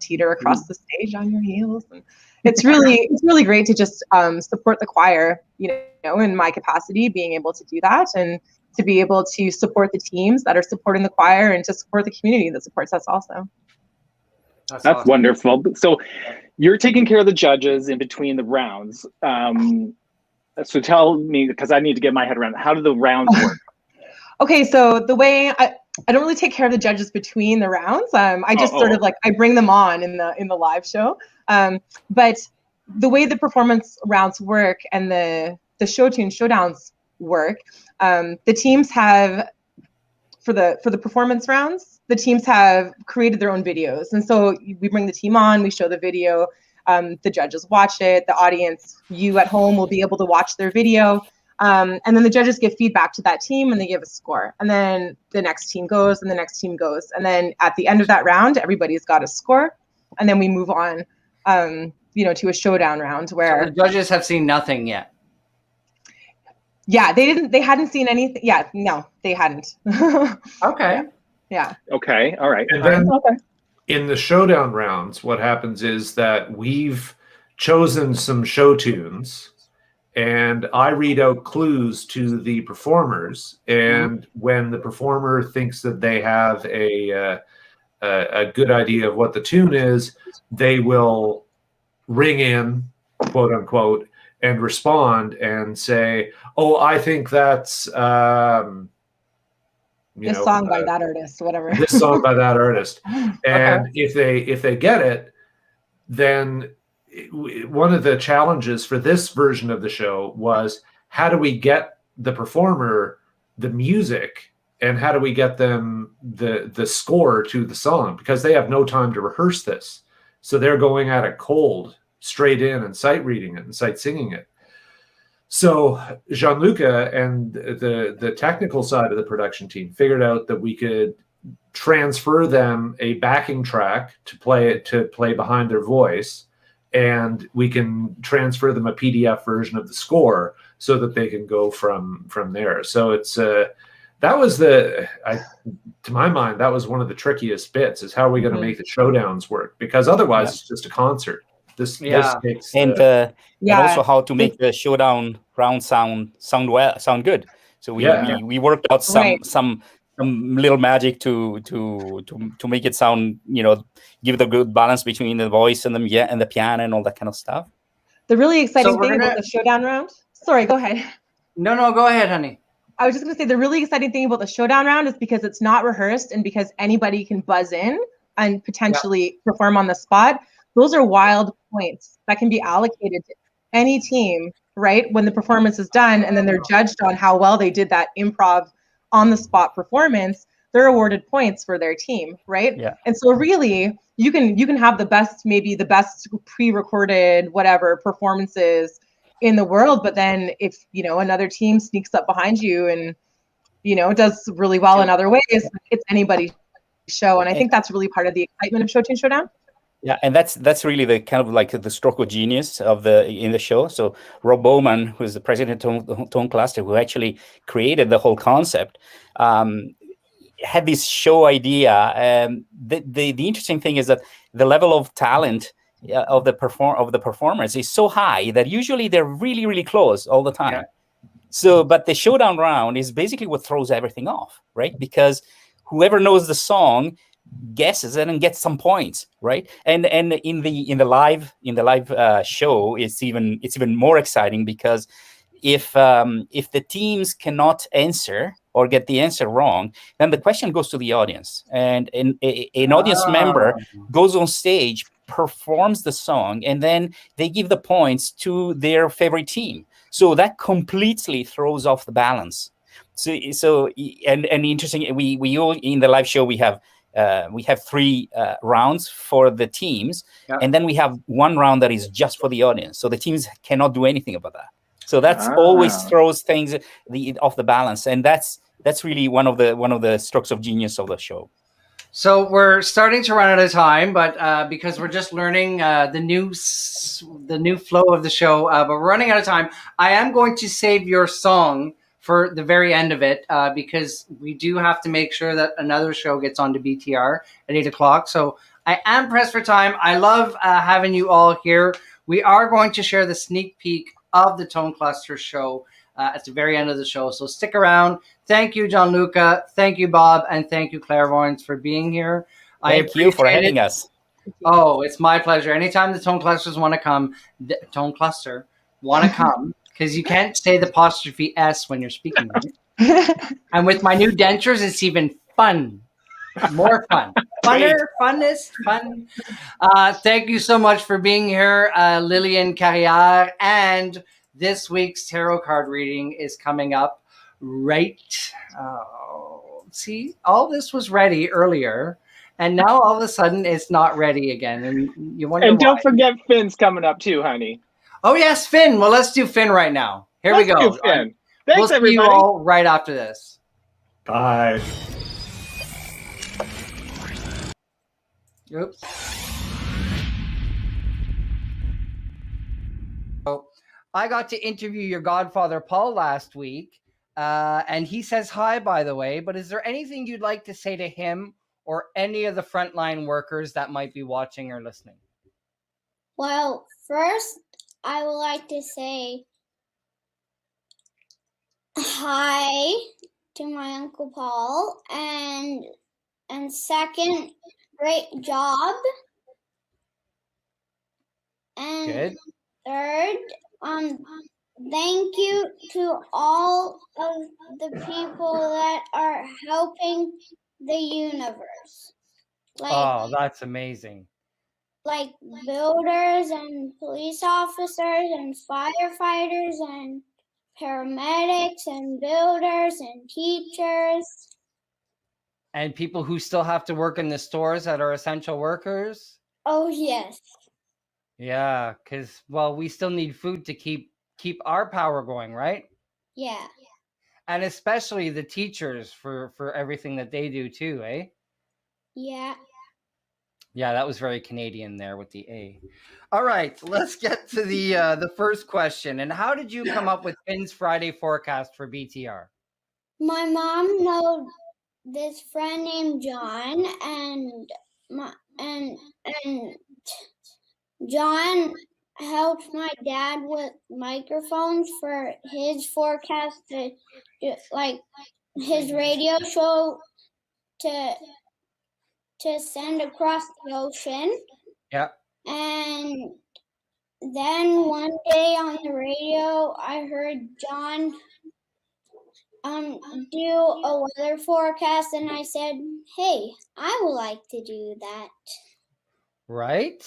teeter across the stage on your heels. And it's really great to just support the choir, in my capacity, being able to do that and to be able to support the teams that are supporting the choir and to support the community that supports us also. That's awesome. Wonderful. So you're taking care of the judges in between the rounds. So tell me, because I need to get my head around it, how do the rounds work? Okay, so the way I don't really take care of the judges between the rounds. I just sort of like I bring them on in the live show. But the way the performance rounds work and the Show Tune Showdowns work, the teams have for the performance rounds, the teams have created their own videos. And so we bring the team on, we show the video, the judges watch it, the audience, you at home will be able to watch their video. And then the judges give feedback to that team and they give a score. And then the next team goes and the next team goes. And then at the end of that round, everybody's got a score. And then we move on, to a showdown round where so the judges have seen nothing yet. Yeah, they hadn't seen anything. Yeah, no, they hadn't. Okay. Yeah. Okay. All right. And then in the showdown rounds, what happens is that we've chosen some show tunes and I read out clues to the performers. And when the performer thinks that they have a good idea of what the tune is, they will ring in, quote unquote, and respond and say, "Oh, I think that's this song by that artist, whatever. This song by that artist." And if they get it, then one of the challenges for this version of the show was how do we get the performer the music and how do we get them the score to the song, because they have no time to rehearse this. So they're going at it cold, straight in and sight reading it and sight singing it. So Jean-Luc and the technical side of the production team figured out that we could transfer them a backing track to play behind their voice, and we can transfer them a PDF version of the score so that they can go from there. So it's that was to my mind, that was one of the trickiest bits, is how are we going to make the showdowns work, because otherwise it's just a concert. This takes and also how to make the showdown round sound good. So we worked out some little magic to make it sound, give the good balance between the voice and the piano and all that kind of stuff. The really exciting thing about the showdown round. Sorry, go ahead. No, go ahead, honey. I was just going to say the really exciting thing about the showdown round is because it's not rehearsed and because anybody can buzz in and potentially perform on the spot. Those are wild points that can be allocated to any team, right? When the performance is done and then they're judged on how well they did that improv on the spot performance, they're awarded points for their team, right? Yeah. And so really you can have the best pre-recorded whatever performances in the world, but then if another team sneaks up behind you and does really well in other ways, it's anybody's show. And I think that's really part of the excitement of Show Tune Showdown. Yeah, and that's really the kind of like the stroke of genius in the show. So Rob Bowman, who's the president of Tone Cluster, who actually created the whole concept, had this show idea. The interesting thing is that the level of talent of the performers is so high that usually they're really, really close all the time. Yeah. So, but the showdown round is basically what throws everything off, right? Because whoever knows the song guesses it and gets some points, right? And in the live show, it's even more exciting, because if the teams cannot answer or get the answer wrong, then the question goes to the audience, and an audience member goes on stage, performs the song, and then they give the points to their favorite team. So that completely throws off the balance. So interesting. We all in the live show we have 3 rounds for the teams, and then we have 1 round that is just for the audience. So the teams cannot do anything about that. So that's always throws things off the balance, and that's really one of the strokes of genius of the show. So we're starting to run out of time, but because we're just learning the new flow of the show, but we're running out of time. I am going to save your song for the very end of it, because we do have to make sure that another show gets onto BTR at 8 o'clock. So I am pressed for time. I love having you all here. We are going to share the sneak peek of the Tone Cluster show at the very end of the show. So stick around. Thank you, John Mielke. Thank you, Bob. And thank you, Clairvoyance, for being here. Thank you for having us. Oh, it's my pleasure. Anytime the Tone Clusters want to come, because you can't say the apostrophe S when you're speaking. Right? And with my new dentures, it's even fun. More fun. Funner, funnest, fun. Thank you so much for being here, Lillian Carrière. And this week's tarot card reading is coming up right. See, all this was ready earlier, and now all of a sudden it's not ready again. And you wonder. And don't why. forget Finn's coming up too, honey. Oh yes, Finn. Well, let's do Finn right now. Here we go. Do Finn. Thanks, we'll see everybody. you all right after this. Bye. Oops. So I got to interview your godfather, Paul, last week. And he says hi, by the way. But is there anything you'd like to say to him or any of the frontline workers that might be watching or listening? Well, first, I would like to say hi to my Uncle Paul. And second, great job. And Good. third, thank you to all of the people that are helping the universe. Oh, that's amazing. Like builders and police officers and firefighters and paramedics and builders and teachers. And people who still have to work in the stores that are essential workers. Oh, yes. Yeah, because, well, we still need food to keep our power going, right? Yeah. And especially the teachers for everything that they do too, eh? Yeah. Yeah, that was very Canadian there with the A. All right, let's get to the first question. And how did you come up with Finn's Friday forecast for BTR? My mom knows this friend named John, and John helped my dad with microphones for his forecast to like his radio show to send across the ocean. Yeah. And then one day on the radio, I heard John do a weather forecast, and I said, hey, I would like to do that. Right?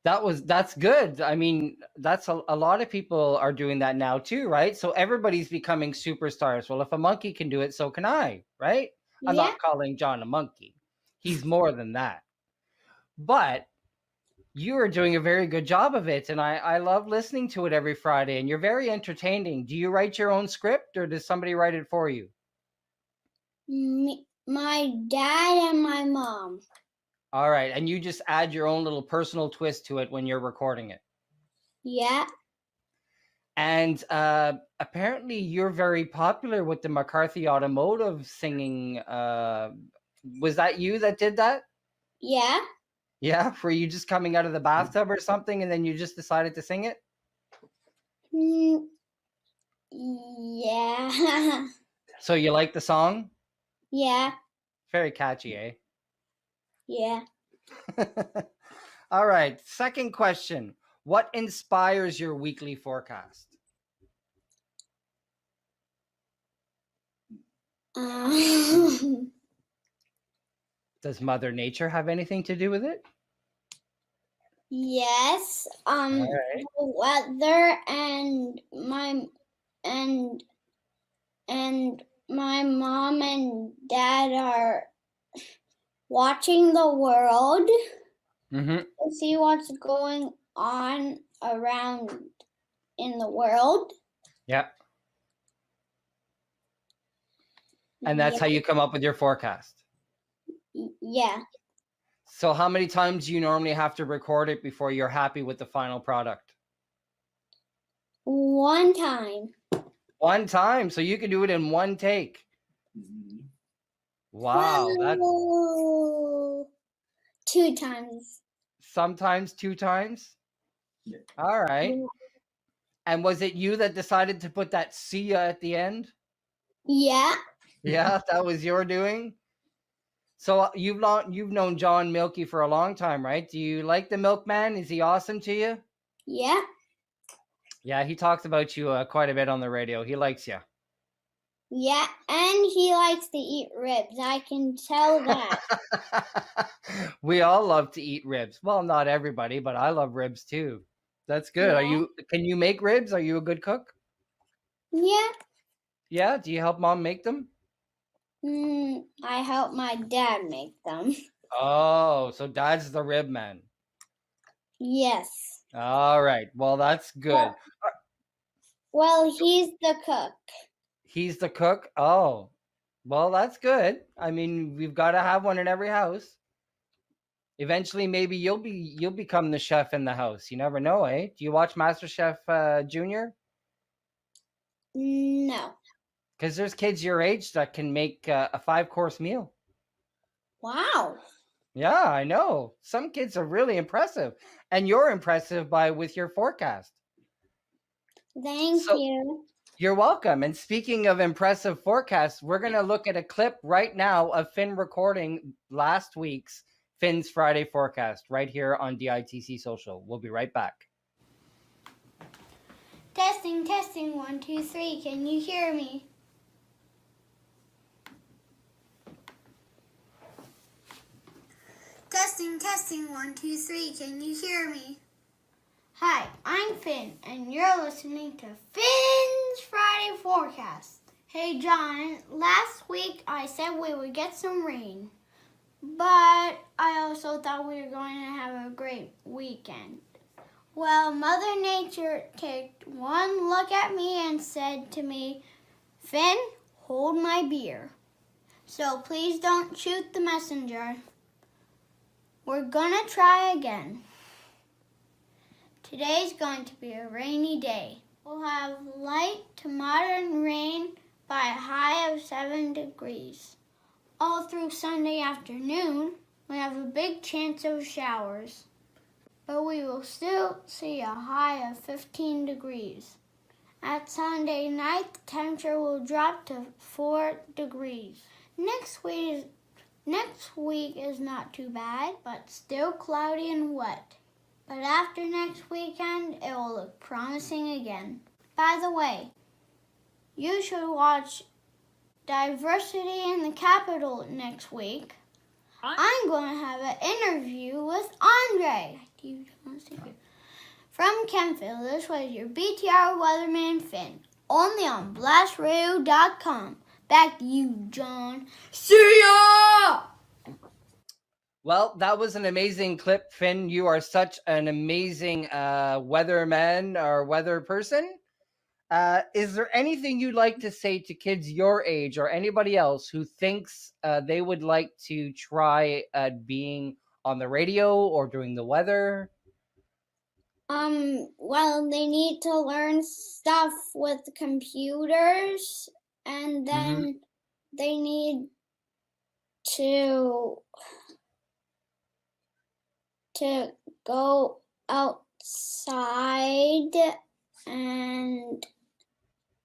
That's good. I mean, that's a lot of people are doing that now too, right? So everybody's becoming superstars. Well, if a monkey can do it, so can I, right? I'm not calling John a monkey. He's more than that. But you are doing a very good job of it, and I love listening to it every Friday, and you're very entertaining. Do you write your own script, or does somebody write it for you? My dad and my mom. All right, and you just add your own little personal twist to it when you're recording it. Yeah. And apparently you're very popular with the McCarthy Automotive singing. Was that you that did that? Yeah. Yeah, were you just coming out of the bathtub or something and then you just decided to sing it? Yeah. So you like the song? Yeah. Very catchy, eh? Yeah. All right, second question. What inspires your weekly forecast? Does Mother Nature have anything to do with it? Yes. right. The weather and my mom and dad are watching the world to see what's going on around in the world. Yeah. And that's how you come up with your forecast. Yeah. So how many times do you normally have to record it before you're happy with the final product? One time. One time. So you can do it in one take. Wow. Well, 2 times. Sometimes 2 times? Yeah. All right. And was it you that decided to put that "see ya" at the end? Yeah. Yeah, that was your doing? So you've known John Mielke for a long time, right? Do you like the milkman? Is he awesome to you? Yeah. Yeah, he talks about you quite a bit on the radio. He likes you. Yeah, and he likes to eat ribs. I can tell that. We all love to eat ribs. Well, not everybody, but I love ribs too. That's good. Yeah. Can you make ribs? Are you a good cook? Yeah. Yeah, do you help mom make them? I help my dad make them. Oh, so dad's the rib man. Yes. All right. Well, that's good. Well, he's the cook. He's the cook? Oh. Well, that's good. I mean, we've got to have one in every house. Eventually, maybe you'll become the chef in the house. You never know, eh? Do you watch MasterChef Junior? No. Because there's kids your age that can make a 5-course meal. Wow. Yeah, I know. Some kids are really impressive. And you're impressive with your forecast. Thank you. You're welcome. And speaking of impressive forecasts, we're going to look at a clip right now of Finn recording last week's Finn's Friday forecast right here on DITC Social. We'll be right back. Testing, testing, 1, 2, 3. Can you hear me? Testing, testing, 1, 2, 3. Can you hear me? Hi, I'm Finn, and you're listening to Finn's Friday Forecast. Hey, John, last week I said we would get some rain, but I also thought we were going to have a great weekend. Well, Mother Nature took one look at me and said to me, Finn, hold my beer. So please don't shoot the messenger. We're gonna try again. Today's going to be a rainy day. We'll have light to moderate rain by a high of 7 degrees. All through Sunday afternoon, we have a big chance of showers, but we will still see a high of 15 degrees. At Sunday night, the temperature will drop to 4 degrees. Next week is not too bad, but still cloudy and wet. But after next weekend, it will look promising again. By the way, you should watch Diversity in the Capital next week. I'm going to have an interview with Andre from Kempville. This was your BTR Weatherman Finn, only on blastradio.com. Back to you, John. See ya! Well, that was an amazing clip, Finn. You are such an amazing weatherman or weather person. Is there anything you'd like to say to kids your age or anybody else who thinks they would like to try being on the radio or doing the weather? Well, they need to learn stuff with computers, and then they need to go outside and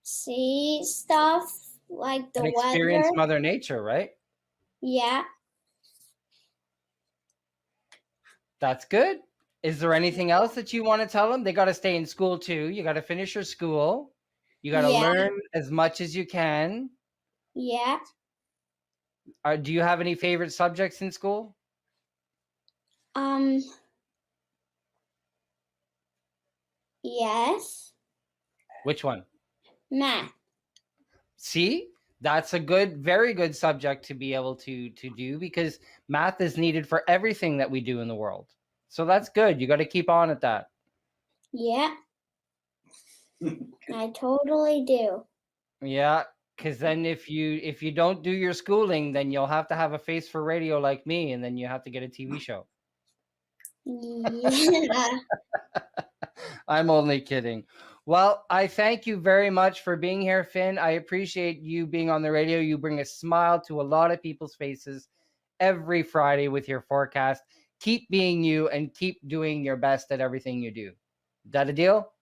see stuff like the And experience weather. Mother Nature, right? Yeah. That's good. Is there anything else that you want to tell them? They got to stay in school too. You got to finish your school. You got to Yeah. learn as much as you can. Yeah. Do you have any favorite subjects in school? Yes. Which one? Math. See, that's a very good subject to be able to do, because math is needed for everything that we do in the world. So that's good. You got to keep on at that. Yeah. I totally do. Yeah, because then if you don't do your schooling, then you'll have to have a face for radio like me, and then you have to get a TV show. Yeah. I'm only kidding. Well, I thank you very much for being here, Finn. I appreciate you being on the radio. You bring a smile to a lot of people's faces every Friday with your forecast. Keep being you and keep doing your best at everything you do. Is that a deal?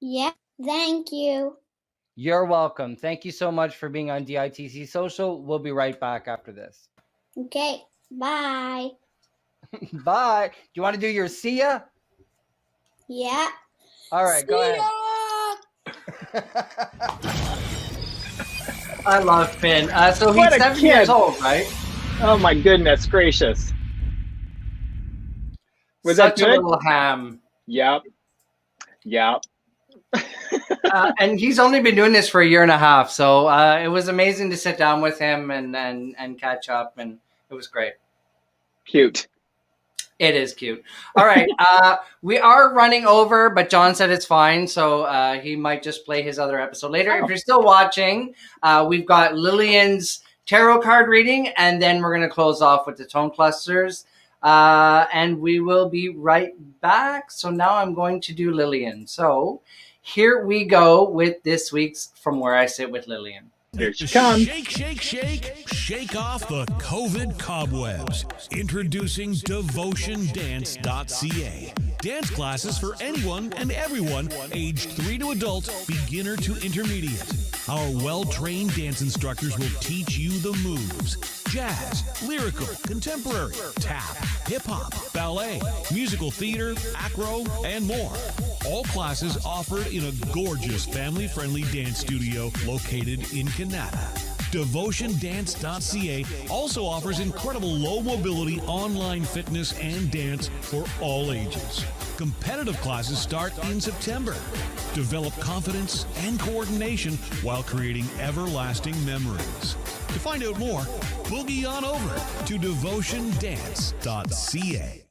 Yeah. Thank you. You're welcome. Thank you so much for being on DITC Social. We'll be right back after this. Okay. Bye. Bye. Do you want to do your see ya? Yeah. All right, go ahead. I love Finn. So What he's a 7 kid. years old, right? Oh my goodness gracious. Was Such that good? a little ham. Yep. And he's only been doing this for a year and a half, so it was amazing to sit down with him and catch up, and it was great. Cute. It is cute. All right, we are running over, but John said it's fine, so he might just play his other episode later. If you're still watching, we've got Lillian's tarot card reading, and then we're going to close off with the tone clusters, and we will be right back. So now I'm going to do Lillian. So here we go with this week's From Where I Sit with Lillian. Here she comes. Shake off the COVID cobwebs. Introducing DevotionDance.ca. Dance classes for anyone and everyone, aged 3 to adult, beginner to intermediate. Our well-trained dance instructors will teach you the moves: jazz, lyrical, contemporary, tap, hip-hop, ballet, musical theater, acro, and more. All classes offered in a gorgeous family-friendly dance studio located in Canada. DevotionDance.ca also offers incredible low-mobility online fitness and dance for all ages. Competitive classes start in September. Develop confidence and coordination while creating everlasting memories. To find out more, boogie on over to DevotionDance.ca.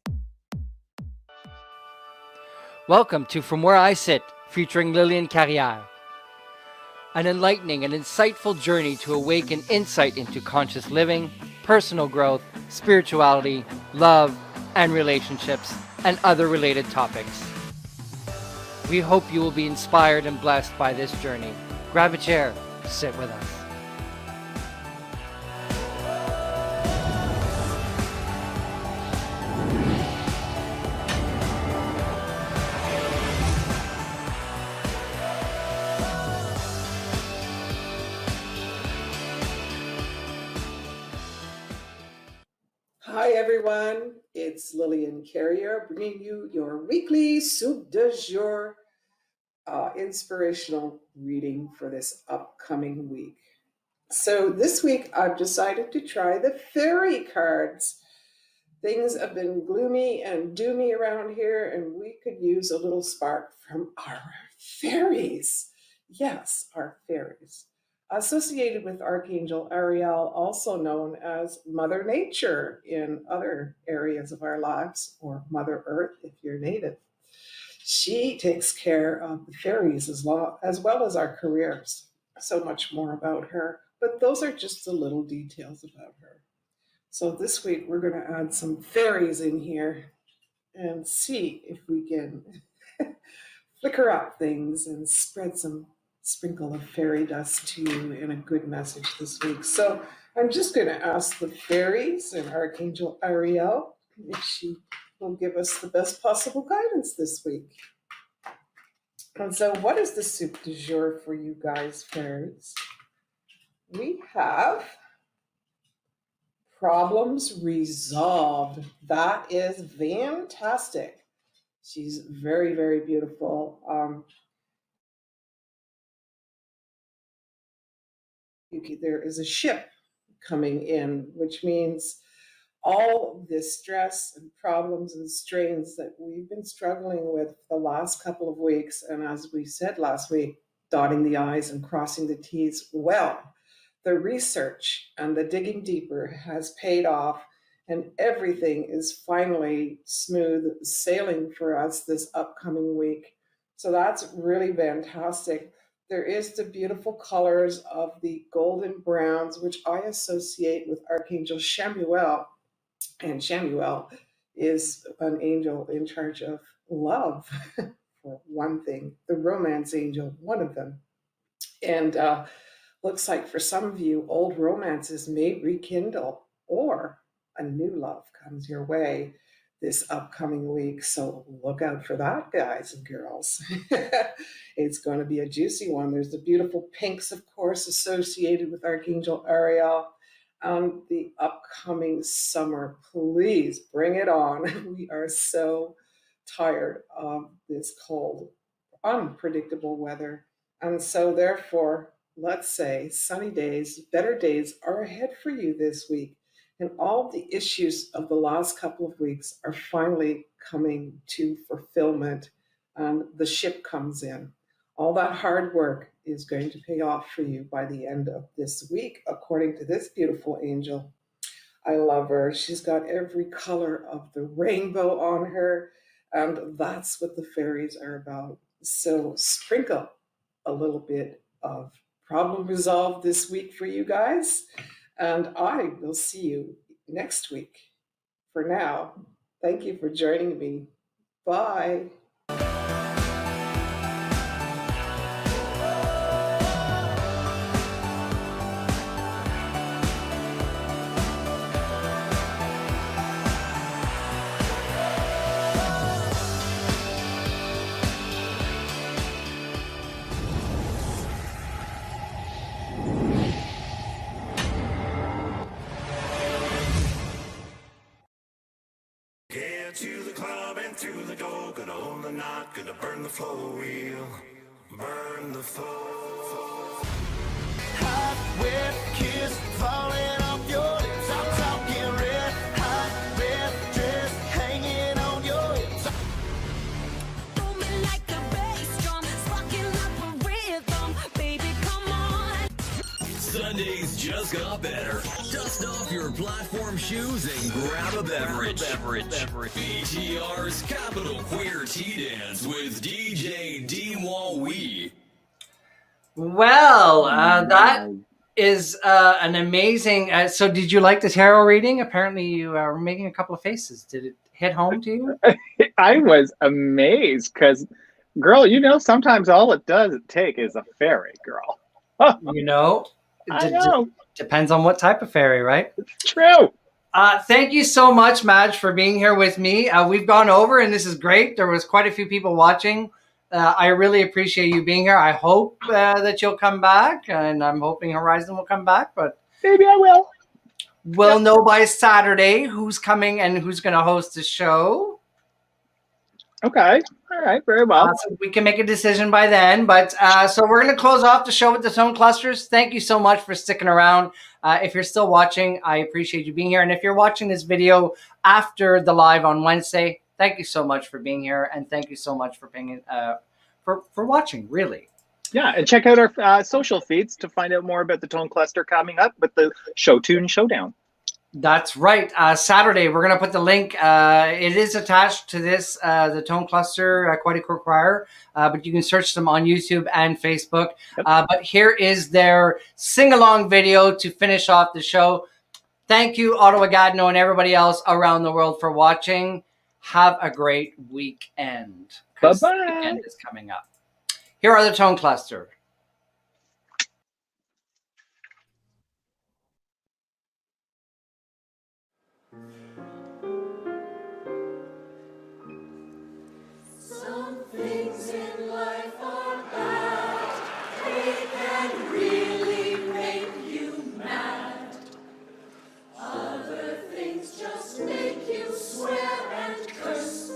Welcome to From Where I Sit, featuring Lillian Carrière. An enlightening and insightful journey to awaken insight into conscious living, personal growth, spirituality, love, and relationships, and other related topics. We hope you will be inspired and blessed by this journey. Grab a chair, sit with us. Hi everyone, it's Lillian Carrière bringing you your weekly soup du jour inspirational reading for this upcoming week. So this week I've decided to try the fairy cards. Things have been gloomy and doomy around here, and we could use a little spark from our fairies. Yes, our fairies. Associated with Archangel Ariel, also known as Mother Nature in other areas of our lives, or Mother Earth if you're native. She takes care of the fairies as well as our careers. So much more about her, but those are just the little details about her. So this week we're going to add some fairies in here, and see if we can flicker up things and spread some sprinkle of fairy dust to you in a good message this week. So I'm just going to ask the fairies and Archangel Ariel if she will give us the best possible guidance this week. And so what is the soup du jour for you guys, fairies? We have problems resolved. That is fantastic. She's very, very beautiful. There is a ship coming in, which means all this stress and problems and strains that we've been struggling with the last couple of weeks, and as we said last week, dotting the I's and crossing the T's, well, the research and the digging deeper has paid off, and everything is finally smooth sailing for us this upcoming week. So that's really fantastic. There is the beautiful colors of the golden browns, which I associate with Archangel Chamuel. And Chamuel is an angel in charge of love, for one thing, the romance angel, one of them. And looks like for some of you, old romances may rekindle, or a new love comes your way this upcoming week. So look out for that, guys and girls. It's going to be a juicy one. There's the beautiful pinks, of course, associated with Archangel Ariel. The upcoming summer, please bring it on. We are so tired of this cold, unpredictable weather. And so therefore, let's say sunny days, better days are ahead for you this week. And all the issues of the last couple of weeks are finally coming to fulfillment. And the ship comes in. All that hard work is going to pay off for you by the end of this week, according to this beautiful angel. I love her. She's got every color of the rainbow on her, and that's what the fairies are about. So sprinkle a little bit of problem resolved this week for you guys, and I will see you next week. For now, thank you for joining me. Bye. Get to the club and through the door, gonna own the knot, gonna burn the floor wheel, burn the floor. Hot, wet kiss falling off your lips. I'm talking red, hot, red dress hanging on your hips. Booming like the bass drum, sparking up a rhythm, baby, come on. Sundays just got better. Dust off your platform shoes and grab a beverage. BTR's Capital Queer Tea Dance with DJ D-Wall-Wee. Well, that is an amazing. So, did you like the tarot reading? Apparently, you were making a couple of faces. Did it hit home to you? I was amazed because, girl, you know, sometimes all it does take is a fairy, girl. You know, I know. Depends on what type of fairy, right? True. Thank you so much, Madge, for being here with me. We've gone over, and this is great. There was quite a few people watching. I really appreciate you being here. I hope that you'll come back, and I'm hoping Horizon will come back, but maybe I will. We'll know by Saturday who's coming and who's going to host the show. Okay. All right. Very well. So we can make a decision by then. But so we're going to close off the show with the tone clusters. Thank you so much for sticking around. If you're still watching, I appreciate you being here. And if you're watching this video after the live on Wednesday, thank you so much for being here. And thank you so much for being for watching, really. Yeah. And check out our social feeds to find out more about the tone cluster coming up with the Show Tune Showdown. That's right. Saturday, we're going to put the link. It is attached to this, the Tone Cluster, Quite a Quick Choir, but you can search them on YouTube and Facebook. Yep. But here is their sing-along video to finish off the show. Thank you, Ottawa, Gatineau, and everybody else around the world for watching. Have a great weekend. Bye-bye. The weekend is coming up. Here are the tone cluster. Some things in life are bad. They can really make you mad. Other things just make you swear and curse.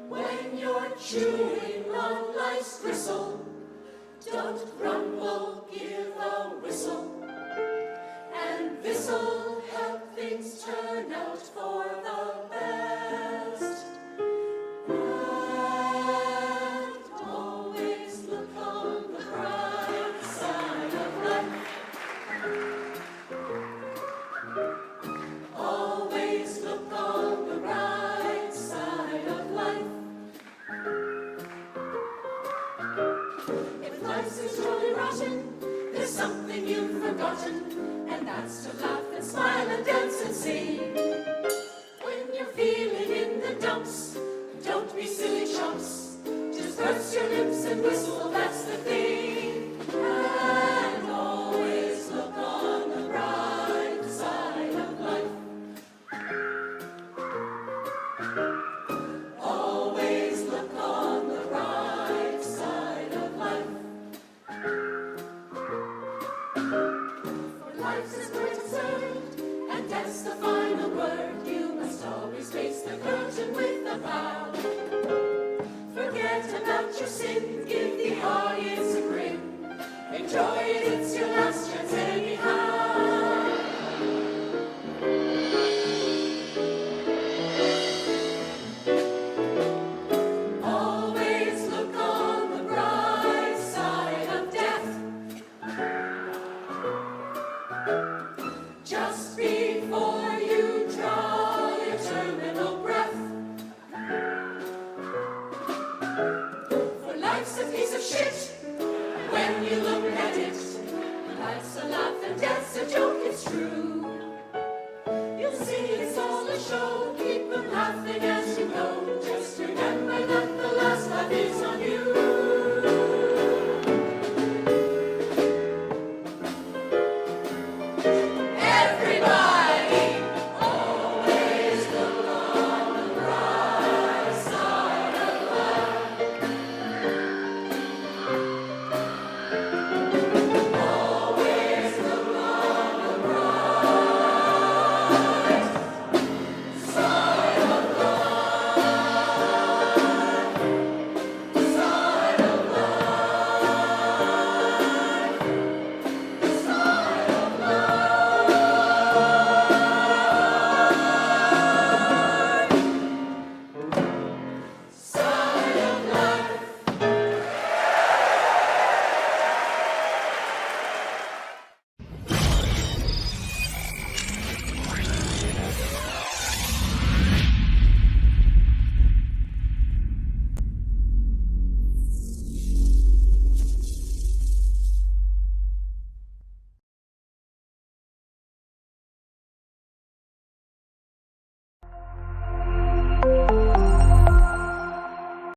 When you're chewing on life's gristle, don't grumble, give a whistle. And this'll help things turn out for the best. And always look on the bright side of life. Always look on the bright side of life. If life seems totally rotten, there's something you've forgotten, and that's to laugh and smile and dance and sing. When you're feeling in the dumps, don't be silly chumps. Just purse your lips and whistle, that's the thing. And always look on the bright side of life. Always look on the bright side of life. For life's as great as earth, and that's the final word. You must always face the curtain with a bow. Forget about your sin, give the audience a grin. Enjoy it, it's your last chance anyhow. Always look on the bright side of death. Just before you draw your terminal breath. For life's a piece of shit when you look at it. Life's a laugh and death's a joke, it's true.